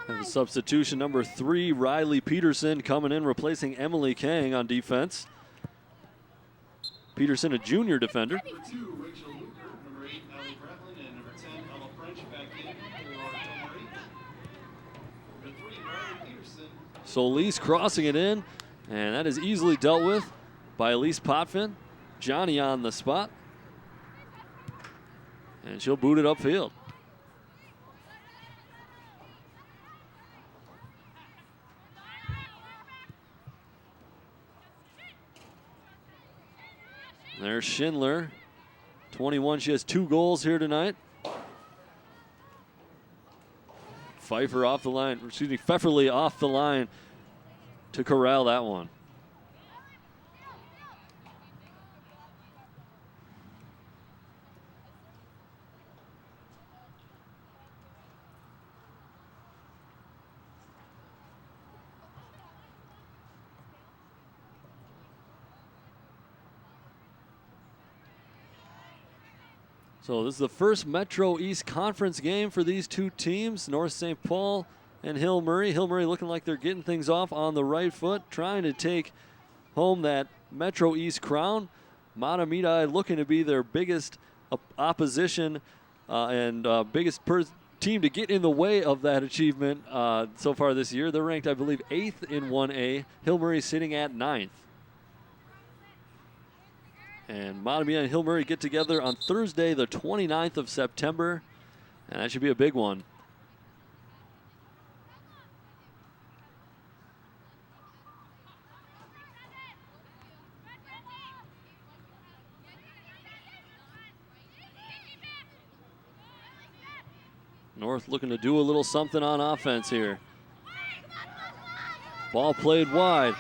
Speaker 5: And the substitution number 3, Riley Peterson, coming in, replacing Emily Kang on defense. Peterson, a junior defender.
Speaker 8: Number 2, Rachel Luker. Number 8, Allie Bretlin. And number 10, Ella French back in for Hillary. Number 3, Riley Peterson.
Speaker 5: Solis crossing it in, and that is easily dealt with by Elise Potvin. Johnny on the spot. And she'll boot it upfield. There's Schindler, 21. She has 2 goals here tonight. Pfeiffer off the line, Pfefferly off the line to corral that one. So this is the first Metro East Conference game for these two teams, North St. Paul and Hill Murray. Hill Murray looking like they're getting things off on the right foot, trying to take home that Metro East crown. Matamidi looking to be their biggest opposition and biggest team to get in the way of that achievement so far this year. They're ranked, I believe, 8th in 1A. Hill Murray sitting at 9th. And Matamidi and Hill Murray get together on Thursday, the 29th of September, and that should be a big one. North looking to do a little something on offense here. Ball played wide.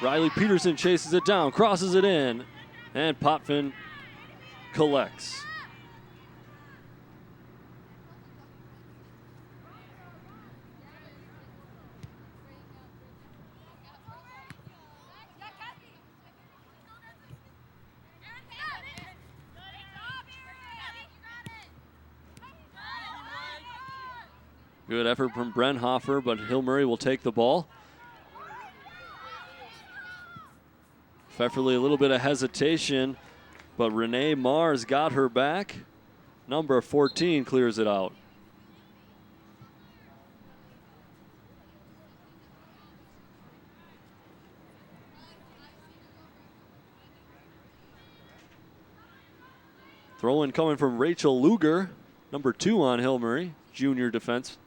Speaker 5: Riley Peterson chases it down, crosses it in. And Potvin collects. Good effort from Brenhofer, but Hill Murray will take the ball. Pfefferly, a little bit of hesitation, but Renee Mars got her back. Number 14 clears it out. Throw in coming from Rachel Luger, number 2 on Hill Murray, junior defense.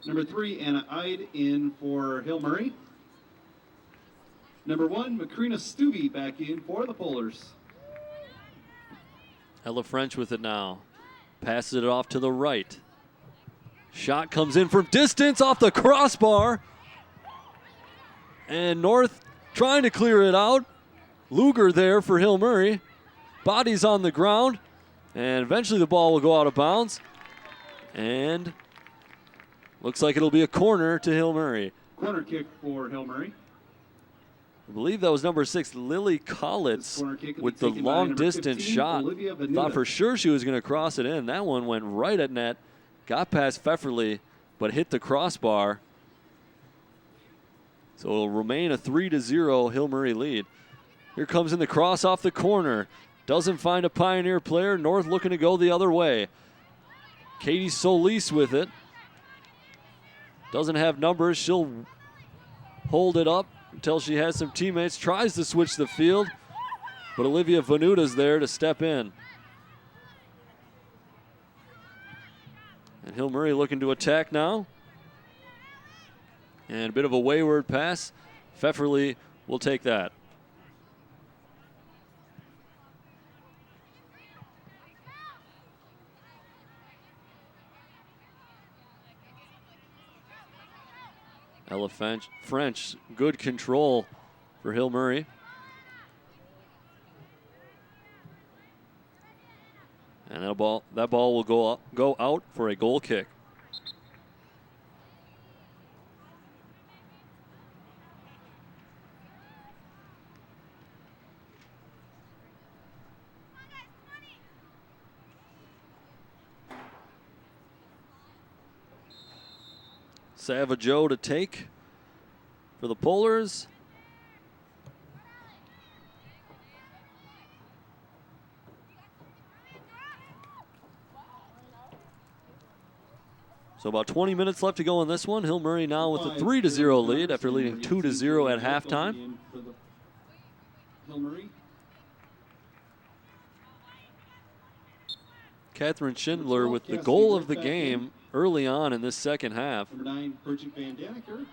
Speaker 8: Number 3, Anna Ide in for Hill Murray. Number 1, Macrina Stubbe back in for the Polars.
Speaker 5: Ella French with it now. Passes it off to the right. Shot comes in from distance off the crossbar. And North trying to clear it out. Luger there for Hill Murray. Body's on the ground. And eventually the ball will go out of bounds. And looks like it'll be a corner to Hill Murray.
Speaker 8: Corner kick for Hill Murray.
Speaker 5: I believe that was number 6, Lily Collitz, with the long distance shot. Thought for sure she was going to cross it in. That one went right at net, got past Pfefferly, but hit the crossbar. So it'll remain a 3-0 Hill Murray lead. Here comes in the cross off the corner. Doesn't find a Pioneer player. North looking to go the other way. Katie Solis with it. Doesn't have numbers. She'll hold it up until she has some teammates. Tries to switch the field, but Olivia Vanuta's there to step in. And Hill Murray looking to attack now. And a bit of a wayward pass. Pfefferly will take that. Ella French, good control for Hill Murray. And that ball will go out for a goal kick. Savageau to take for the Polars. So about 20 minutes left to go in this one. Hill Murray now with a 3-0 lead after leading 2-0 at halftime. Catherine Schindler with the goal of the game early on in this second half.
Speaker 8: Number 9, Bridget Van Daniker.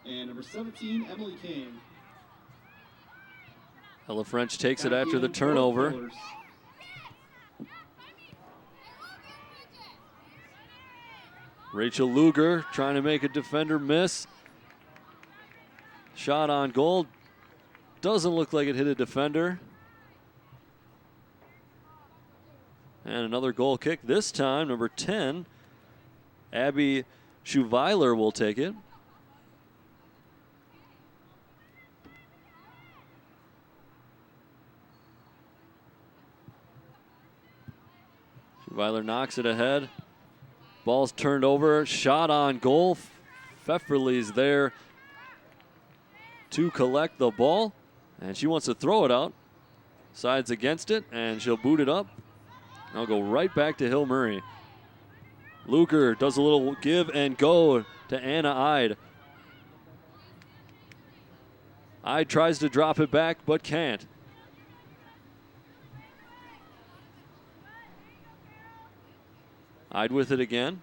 Speaker 8: And number 17, Emily Kane.
Speaker 5: Ella French takes it after the turnover. Rachel Luger trying to make a defender miss. Shot on goal. Doesn't look like it hit a defender. And another goal kick this time, number 10. Abby Schuweiler will take it. Schuweiler knocks it ahead. Ball's turned over, shot on goal. Pfefferly's there to collect the ball, and she wants to throw it out. Sides against it, and she'll boot it up. I'll go right back to Hill Murray. Luger does a little give and go to Anna Ide. Ide tries to drop it back, but can't. Ide with it again.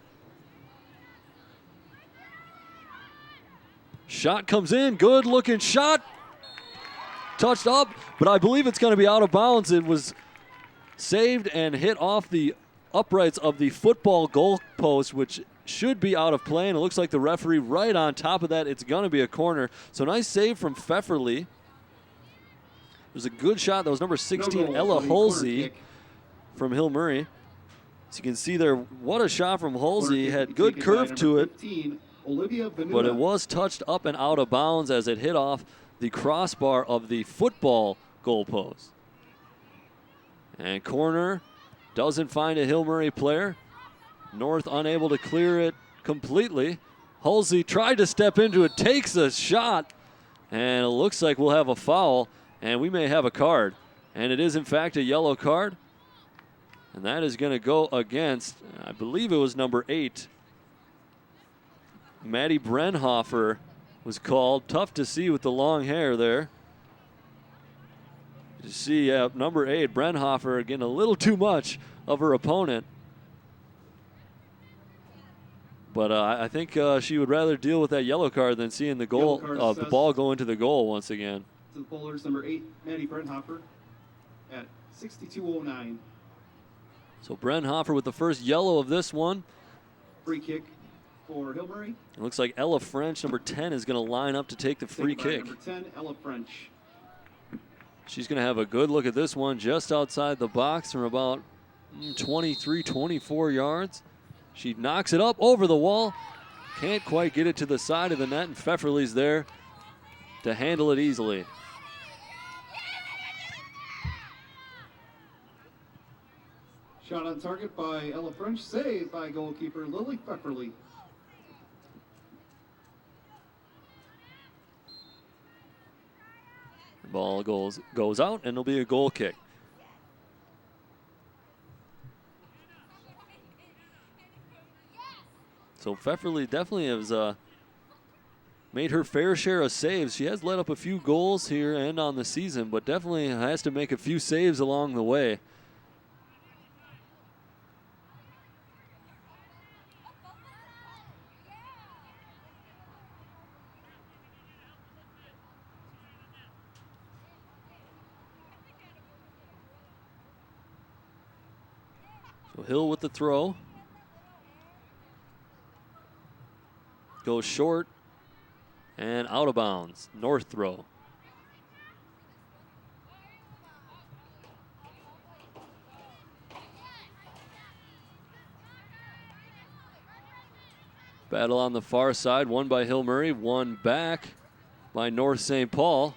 Speaker 5: Shot comes in, good looking shot. Touched up, but I believe it's going to be out of bounds. It was saved and hit off the uprights of the football goal post, which should be out of play, and it looks like the referee right on top of that. It's going to be a corner. So nice save from Pfefferly. It was a good shot. That was number 16, Ella Holsey from Hill Murray. As you can see there, what a shot from Holsey. Had good curve to it, but it was touched up and out of bounds as it hit off the crossbar of the football goal post. And corner, doesn't find a Hill Murray player. North unable to clear it completely. Halsey tried to step into it, takes a shot, and it looks like we'll have a foul, and we may have a card. And it is, in fact, a yellow card. And that is going to go against, I believe it was number 8. Maddie Brenhofer was called. Tough to see with the long hair there. You see, number 8, Brenhofer, getting a little too much of her opponent. But I think she would rather deal with that yellow card than seeing the goal, the ball go into the goal once again.
Speaker 8: To the Polars, number 8, Maddie Brenhofer, at 62:09.
Speaker 5: So Brenhofer with the first yellow of this one.
Speaker 8: Free kick for Hill Murray.
Speaker 5: It looks like Ella French, number 10, is going to line up to take the free kick.
Speaker 8: Number 10, Ella French.
Speaker 5: She's going to have a good look at this one just outside the box from about 23, 24 yards. She knocks it up over the wall. Can't quite get it to the side of the net, and Pfefferly's there to handle it easily.
Speaker 8: Shot on target by Ella French, saved by goalkeeper Lily Pfefferly.
Speaker 5: Ball goes out, and it'll be a goal kick. So Pfefferly definitely has made her fair share of saves. She has let up a few goals here and on the season, but definitely has to make a few saves along the way. So Hill with the throw. Goes short and out of bounds. North throw. Battle on the far side, one by Hill Murray, one back by North St. Paul.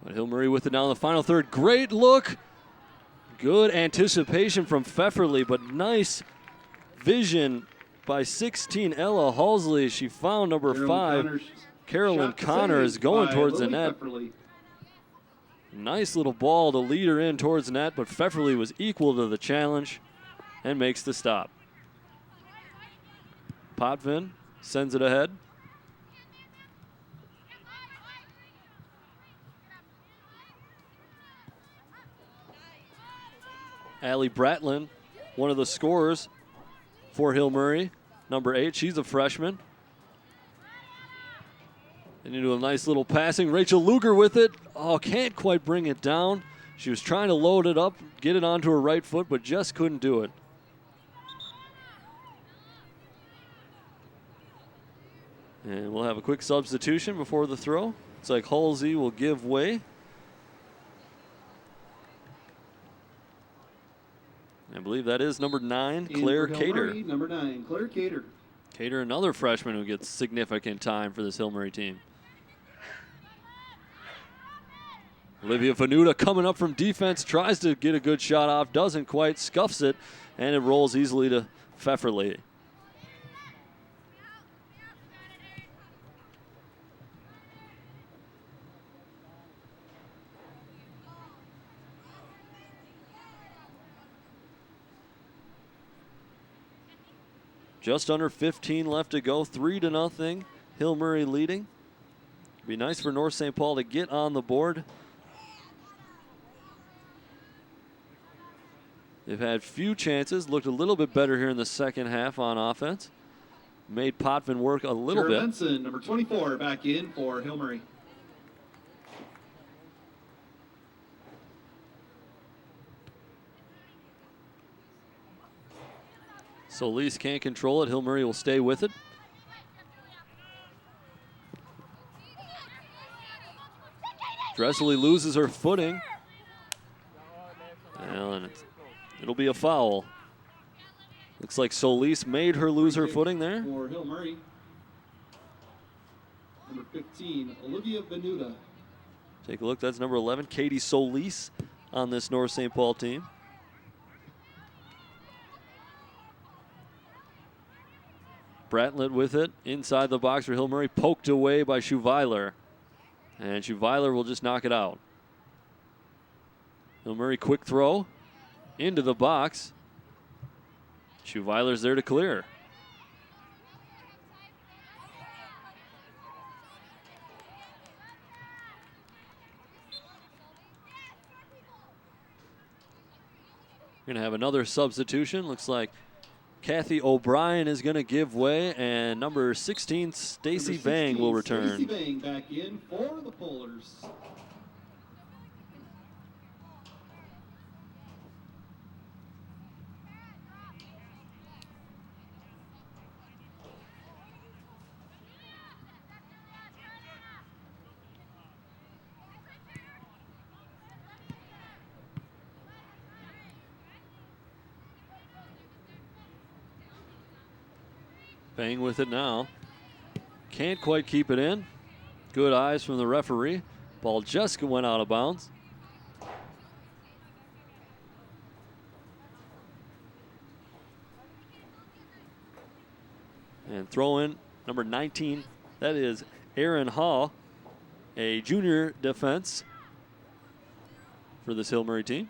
Speaker 5: But Hill Murray with it now in the final third. Great look. Good anticipation from Pfefferly, but nice vision by 16 Ella Halsley. She found number 5, Carolyn Connors, going towards the net. Nice little ball to lead her in towards the net, but Pfefferly was equal to the challenge and makes the stop. Potvin sends it ahead. Allie Bratlin, one of the scorers for Hill Murray, number 8. She's a freshman. And into a nice little passing. Rachel Luger with it. Oh, can't quite bring it down. She was trying to load it up, get it onto her right foot, but just couldn't do it. And we'll have a quick substitution before the throw. It's like Halsey will give way. I believe that is number 9, Claire Cater.
Speaker 8: Number 9, Claire Cater.
Speaker 5: Cater, another freshman who gets significant time for this Hill Murray team. Olivia Venuta coming up from defense, tries to get a good shot off, doesn't quite, scuffs it, and it rolls easily to Pfefferly. Just under 15 left to go, 3-0. Hill Murray leading. Be nice for North St. Paul to get on the board. They've had few chances, looked a little bit better here in the second half on offense. Made Potvin work a little bit.
Speaker 8: Benson, number 24, back in for Hill Murray.
Speaker 5: Solis can't control it. Hill Murray will stay with it. Dressley loses her footing. Well, and it'll be a foul. Looks like Solis made her lose her footing there.
Speaker 8: For Hill Murray. Number 15, Olivia Venuta.
Speaker 5: Take a look. That's number 11, Katie Solis on this North St. Paul team. Bratlett with it inside the box for Hill Murray, poked away by Schuweiler. And Schuweiler will just knock it out. Hill Murray quick throw into the box. Schuweiler's there to clear. We're going to have another substitution. Looks like Kathy O'Brien is going to give way, and number 16, Stacy Bang, will return.
Speaker 8: Stacy Bang back in for the Polars.
Speaker 5: Bang with it now. Can't quite keep it in. Good eyes from the referee. Ball just went out of bounds. And throw in number 19. That is Aaron Hall, a junior defense for this Hill Murray team.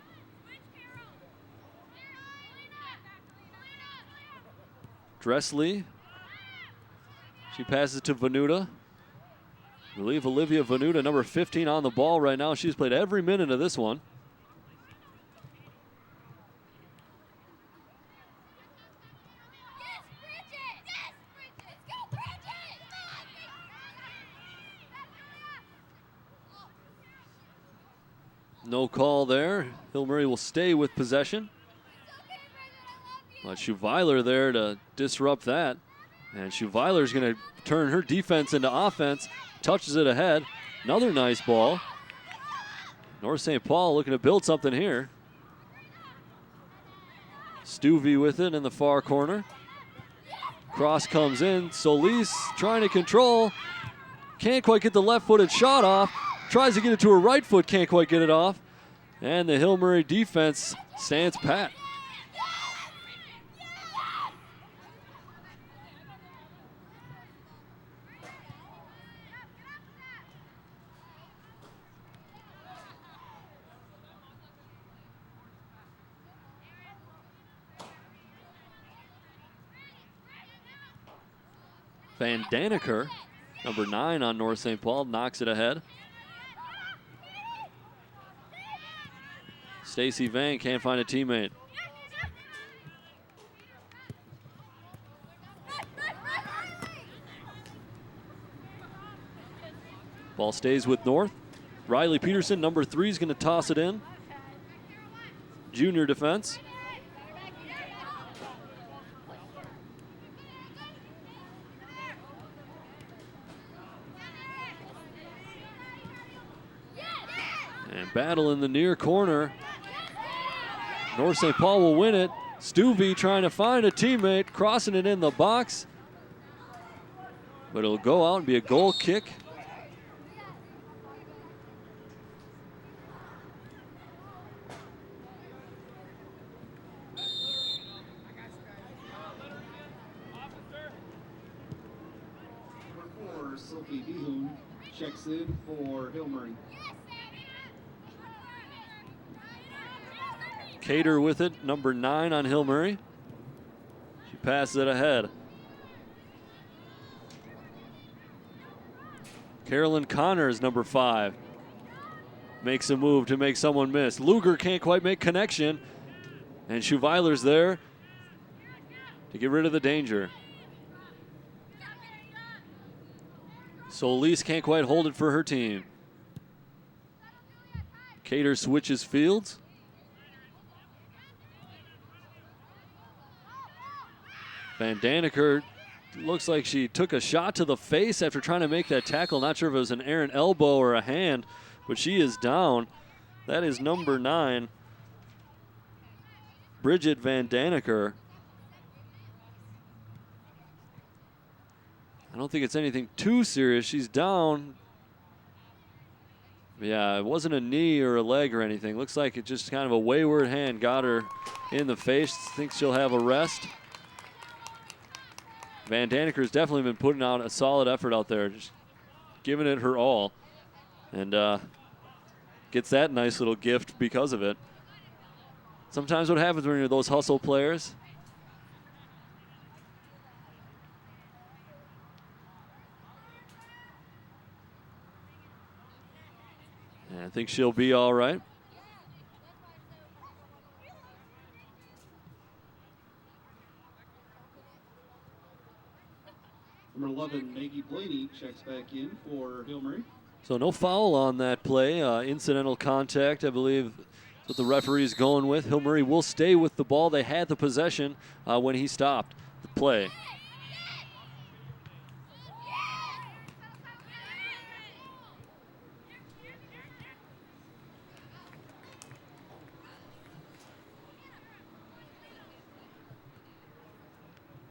Speaker 5: Dressley. She passes to Venuta. I believe Olivia Venuta, number 15, on the ball right now. She's played every minute of this one. No call there. Hill Murray will stay with possession. But Schuweiler there to disrupt that. And Schuweiler's going to turn her defense into offense. Touches it ahead. Another nice ball. North St. Paul looking to build something here. Stuvey with it in the far corner. Cross comes in. Solis trying to control. Can't quite get the left-footed shot off. Tries to get it to her right foot. Can't quite get it off. And the Hill Murray defense stands pat. Van Daniker, number 9 on North St. Paul, knocks it ahead. Stacy Van can't find a teammate. Ball stays with North. Riley Peterson, number 3, is going to toss it in. Junior defense. And battle in the near corner. North St. Paul will win it. Stuvey trying to find a teammate, crossing it in the box. But it'll go out and be a goal kick.
Speaker 8: Number 4, Sophie Dehun checks in for Hill Murray.
Speaker 5: Cater with it, number 9 on Hill Murray. She passes it ahead. Carolyn Connors, number 5. Makes a move to make someone miss. Luger can't quite make connection. And Schuweiler's there to get rid of the danger. Solis can't quite hold it for her team. Cater switches fields. Van Daniker looks like she took a shot to the face after trying to make that tackle. Not sure if it was an errant elbow or a hand, but she is down. That is number 9, Bridget Van Daniker. I don't think it's anything too serious. She's down. Yeah, it wasn't a knee or a leg or anything. Looks like it just kind of a wayward hand got her in the face. Thinks she'll have a rest. Van Daniker's definitely been putting out a solid effort out there, just giving it her all. And gets that nice little gift because of it. Sometimes what happens when you're those hustle players. And I think she'll be all right.
Speaker 8: Number 11, Maggie Blaney checks back in for Hill Murray.
Speaker 5: So no foul on that play. Incidental contact, I believe, is what the referee is going with. Hill Murray will stay with the ball. They had the possession when he stopped the play.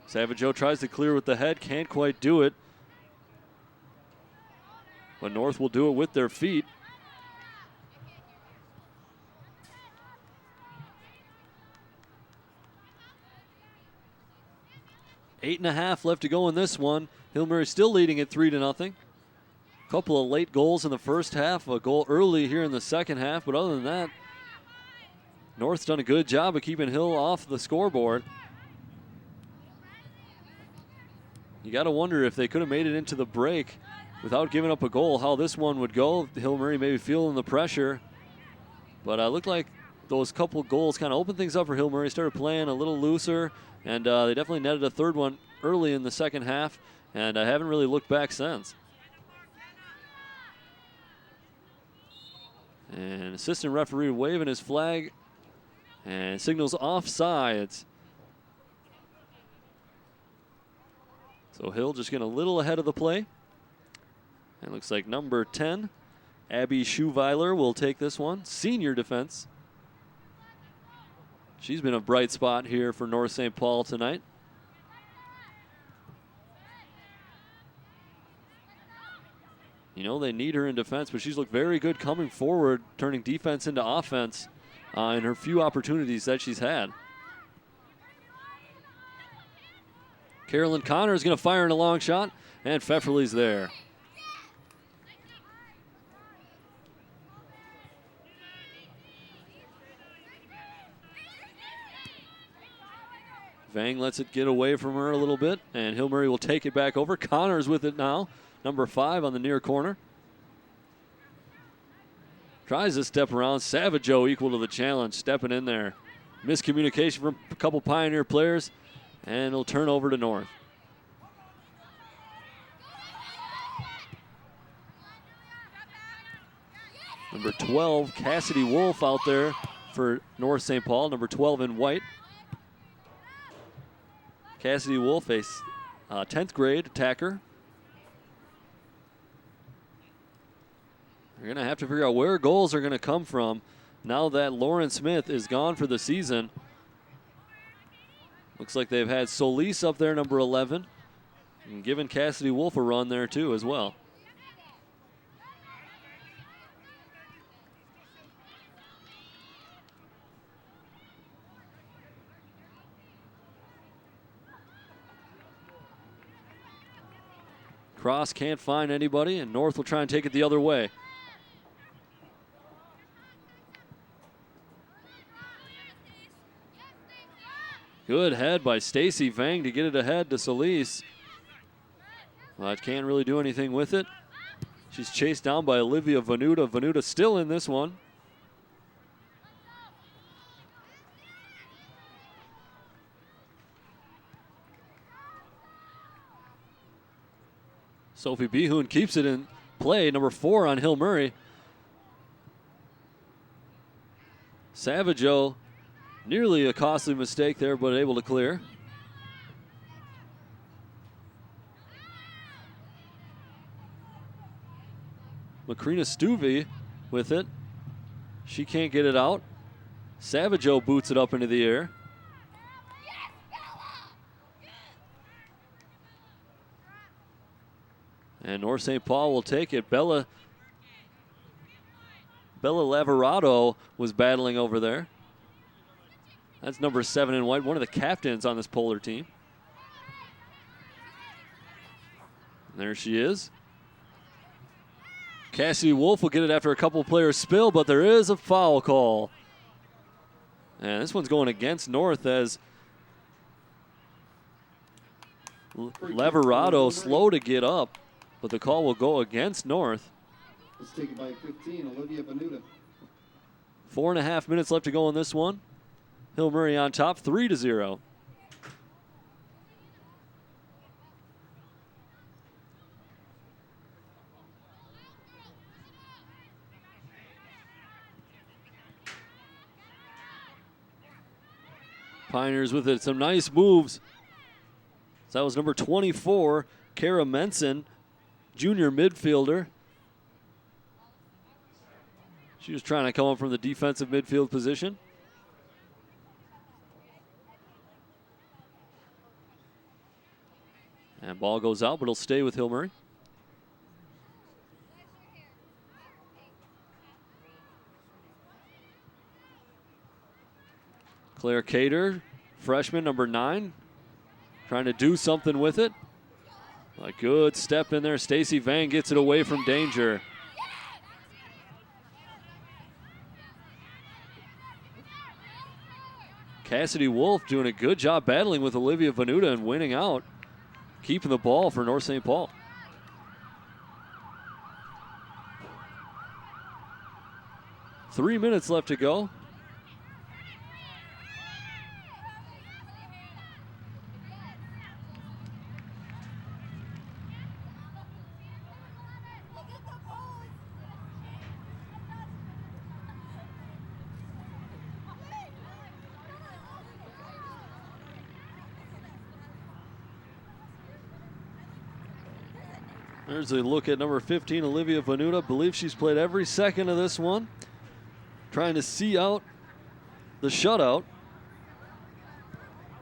Speaker 5: Savageau tries to clear with the head, can't quite do it. But North will do it with their feet. 8.5 left to go in this one. Hill Murray still leading at 3-0. Couple of late goals in the first half, a goal early here in the second half, but other than that, North's done a good job of keeping Hill off the scoreboard. You got to wonder if they could have made it into the break without giving up a goal, how this one would go. Hill Murray maybe feeling the pressure, but it looked like those couple goals kind of opened things up for Hill Murray, started playing a little looser, and they definitely netted a third one early in the second half, and I haven't really looked back since. And assistant referee waving his flag and signals offsides. So Hill just getting a little ahead of the play. And looks like number 10, Abby Schuweiler, will take this one. Senior defense. She's been a bright spot here for North St. Paul tonight. You know, they need her in defense, but she's looked very good coming forward, turning defense into offense in her few opportunities that she's had. Carolyn Connor is going to fire in a long shot, and Pfefferly's there. Vang lets it get away from her a little bit, and Hill Murray will take it back over. Connor's with it now. Number 5 on the near corner. Tries to step around. Savageau equal to the challenge, stepping in there. Miscommunication from a couple Pioneer players, and it'll turn over to North. Number 12, Cassidy Wolf out there for North St. Paul. Number 12 in white. Cassidy Wolf, a 10th grade attacker. They're going to have to figure out where goals are going to come from now that Lauren Smith is gone for the season. Looks like they've had Solis up there, number 11, and giving Cassidy Wolf a run there too as well. Cross can't find anybody, and North will try and take it the other way. Good head by Stacy Vang to get it ahead to Solis. But can't really do anything with it. She's chased down by Olivia Vanuta. Vanuta still in this one. Sophie Behoon keeps it in play. Number 4 on Hill Murray. Savageau, nearly a costly mistake there, but able to clear. Macrina Stuvey with it. She can't get it out. Savageau boots it up into the air. And North St. Paul will take it. Bella Lavarado was battling over there. That's number 7 in white, one of the captains on this Polar team. And there she is. Cassidy Wolf will get it after a couple players spill, but there is a foul call. And this one's going against North as Lavarado slow to get up, but the call will go against North.
Speaker 8: Let's take it by 15, Olivia Vanuta.
Speaker 5: 4.5 minutes left to go in this one. Hill Murray on top, 3-0. Pioneers with it, some nice moves. So that was number 24, Kara Menson, junior midfielder. She was trying to come up from the defensive midfield position. And ball goes out, but it'll stay with Hill Murray. Claire Cater, freshman, number 9. trying to do something with it. A good step in there. Stacy Vang gets it away from danger. Cassidy Wolf doing a good job battling with Olivia Venuta and winning out, keeping the ball for North St. Paul. Three minutes left to go. There's a look at number 15, Olivia Venuta. I believe she's played every second of this one. Trying to see out the shutout.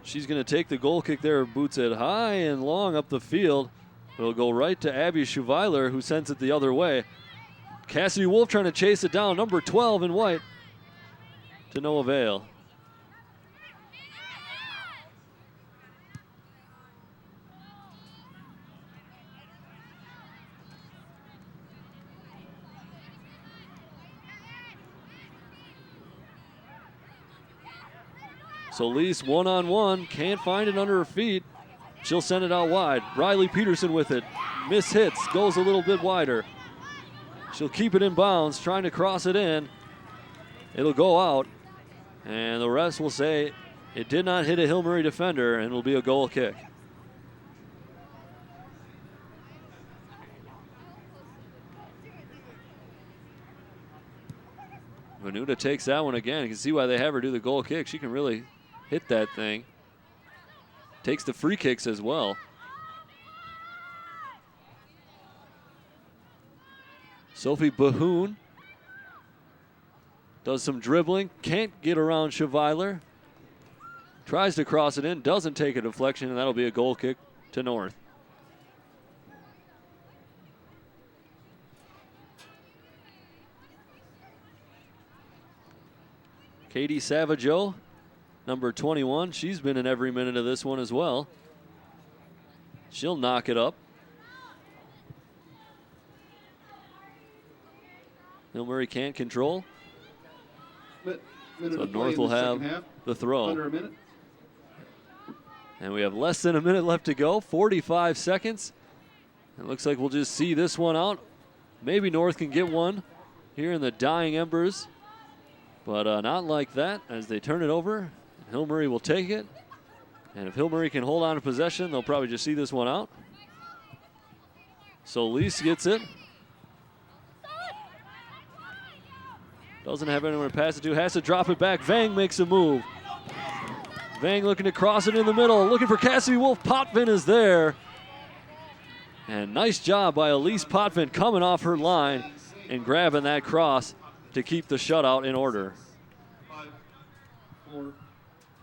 Speaker 5: She's going to take the goal kick there, boots it high and long up the field. It'll go right to Abby Schweiler, who sends it the other way. Cassidy Wolf trying to chase it down, number 12 in white, to no avail. Solis one-on-one, can't find it under her feet. She'll send it out wide. Riley Peterson with it. Miss hits, goes a little bit wider. She'll keep it in bounds, trying to cross it in. It'll go out, and the refs will say it did not hit a Hill Murray defender, and it'll be a goal kick. Venuta takes that one again. You can see why they have her do the goal kick. She can really hit that thing. Takes the free kicks as well. Sophie Bahoon does some dribbling. Can't get around Schweiler. Tries to cross it in. Doesn't take a deflection, and that'll be a goal kick to North. Katie Savageau, number 21. She's been in every minute of this one as well. She'll knock it up. Hill Murray can't control. So North will have the throw.
Speaker 8: Under a minute.
Speaker 5: And we have less than a minute left to go, 45 seconds. It looks like we'll just see this one out. Maybe North can get one here in the dying embers. But not like that as they turn it over. Hill Murray will take it. And if Hill Murray can hold on to possession, they'll probably just see this one out. Solis gets it. Doesn't have anyone to pass it to. Has to drop it back. Vang makes a move. Vang looking to cross it in the middle. Looking for Cassidy Wolf. Potvin is there. And nice job by Elise Potvin coming off her line and grabbing that cross to keep the shutout in order.
Speaker 8: 5, 4,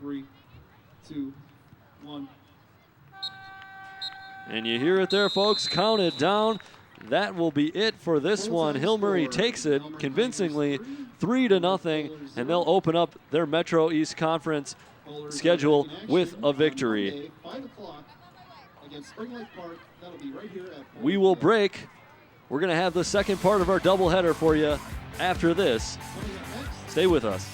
Speaker 8: 3, 2, 1.
Speaker 5: And you hear it there, folks. Count it down. That will be it for this one. Hill Murray takes it convincingly 3-0, and they'll open up their Metro East Conference schedule with a victory. We will break. We're going to have the second part of our doubleheader for you after this. Stay with us.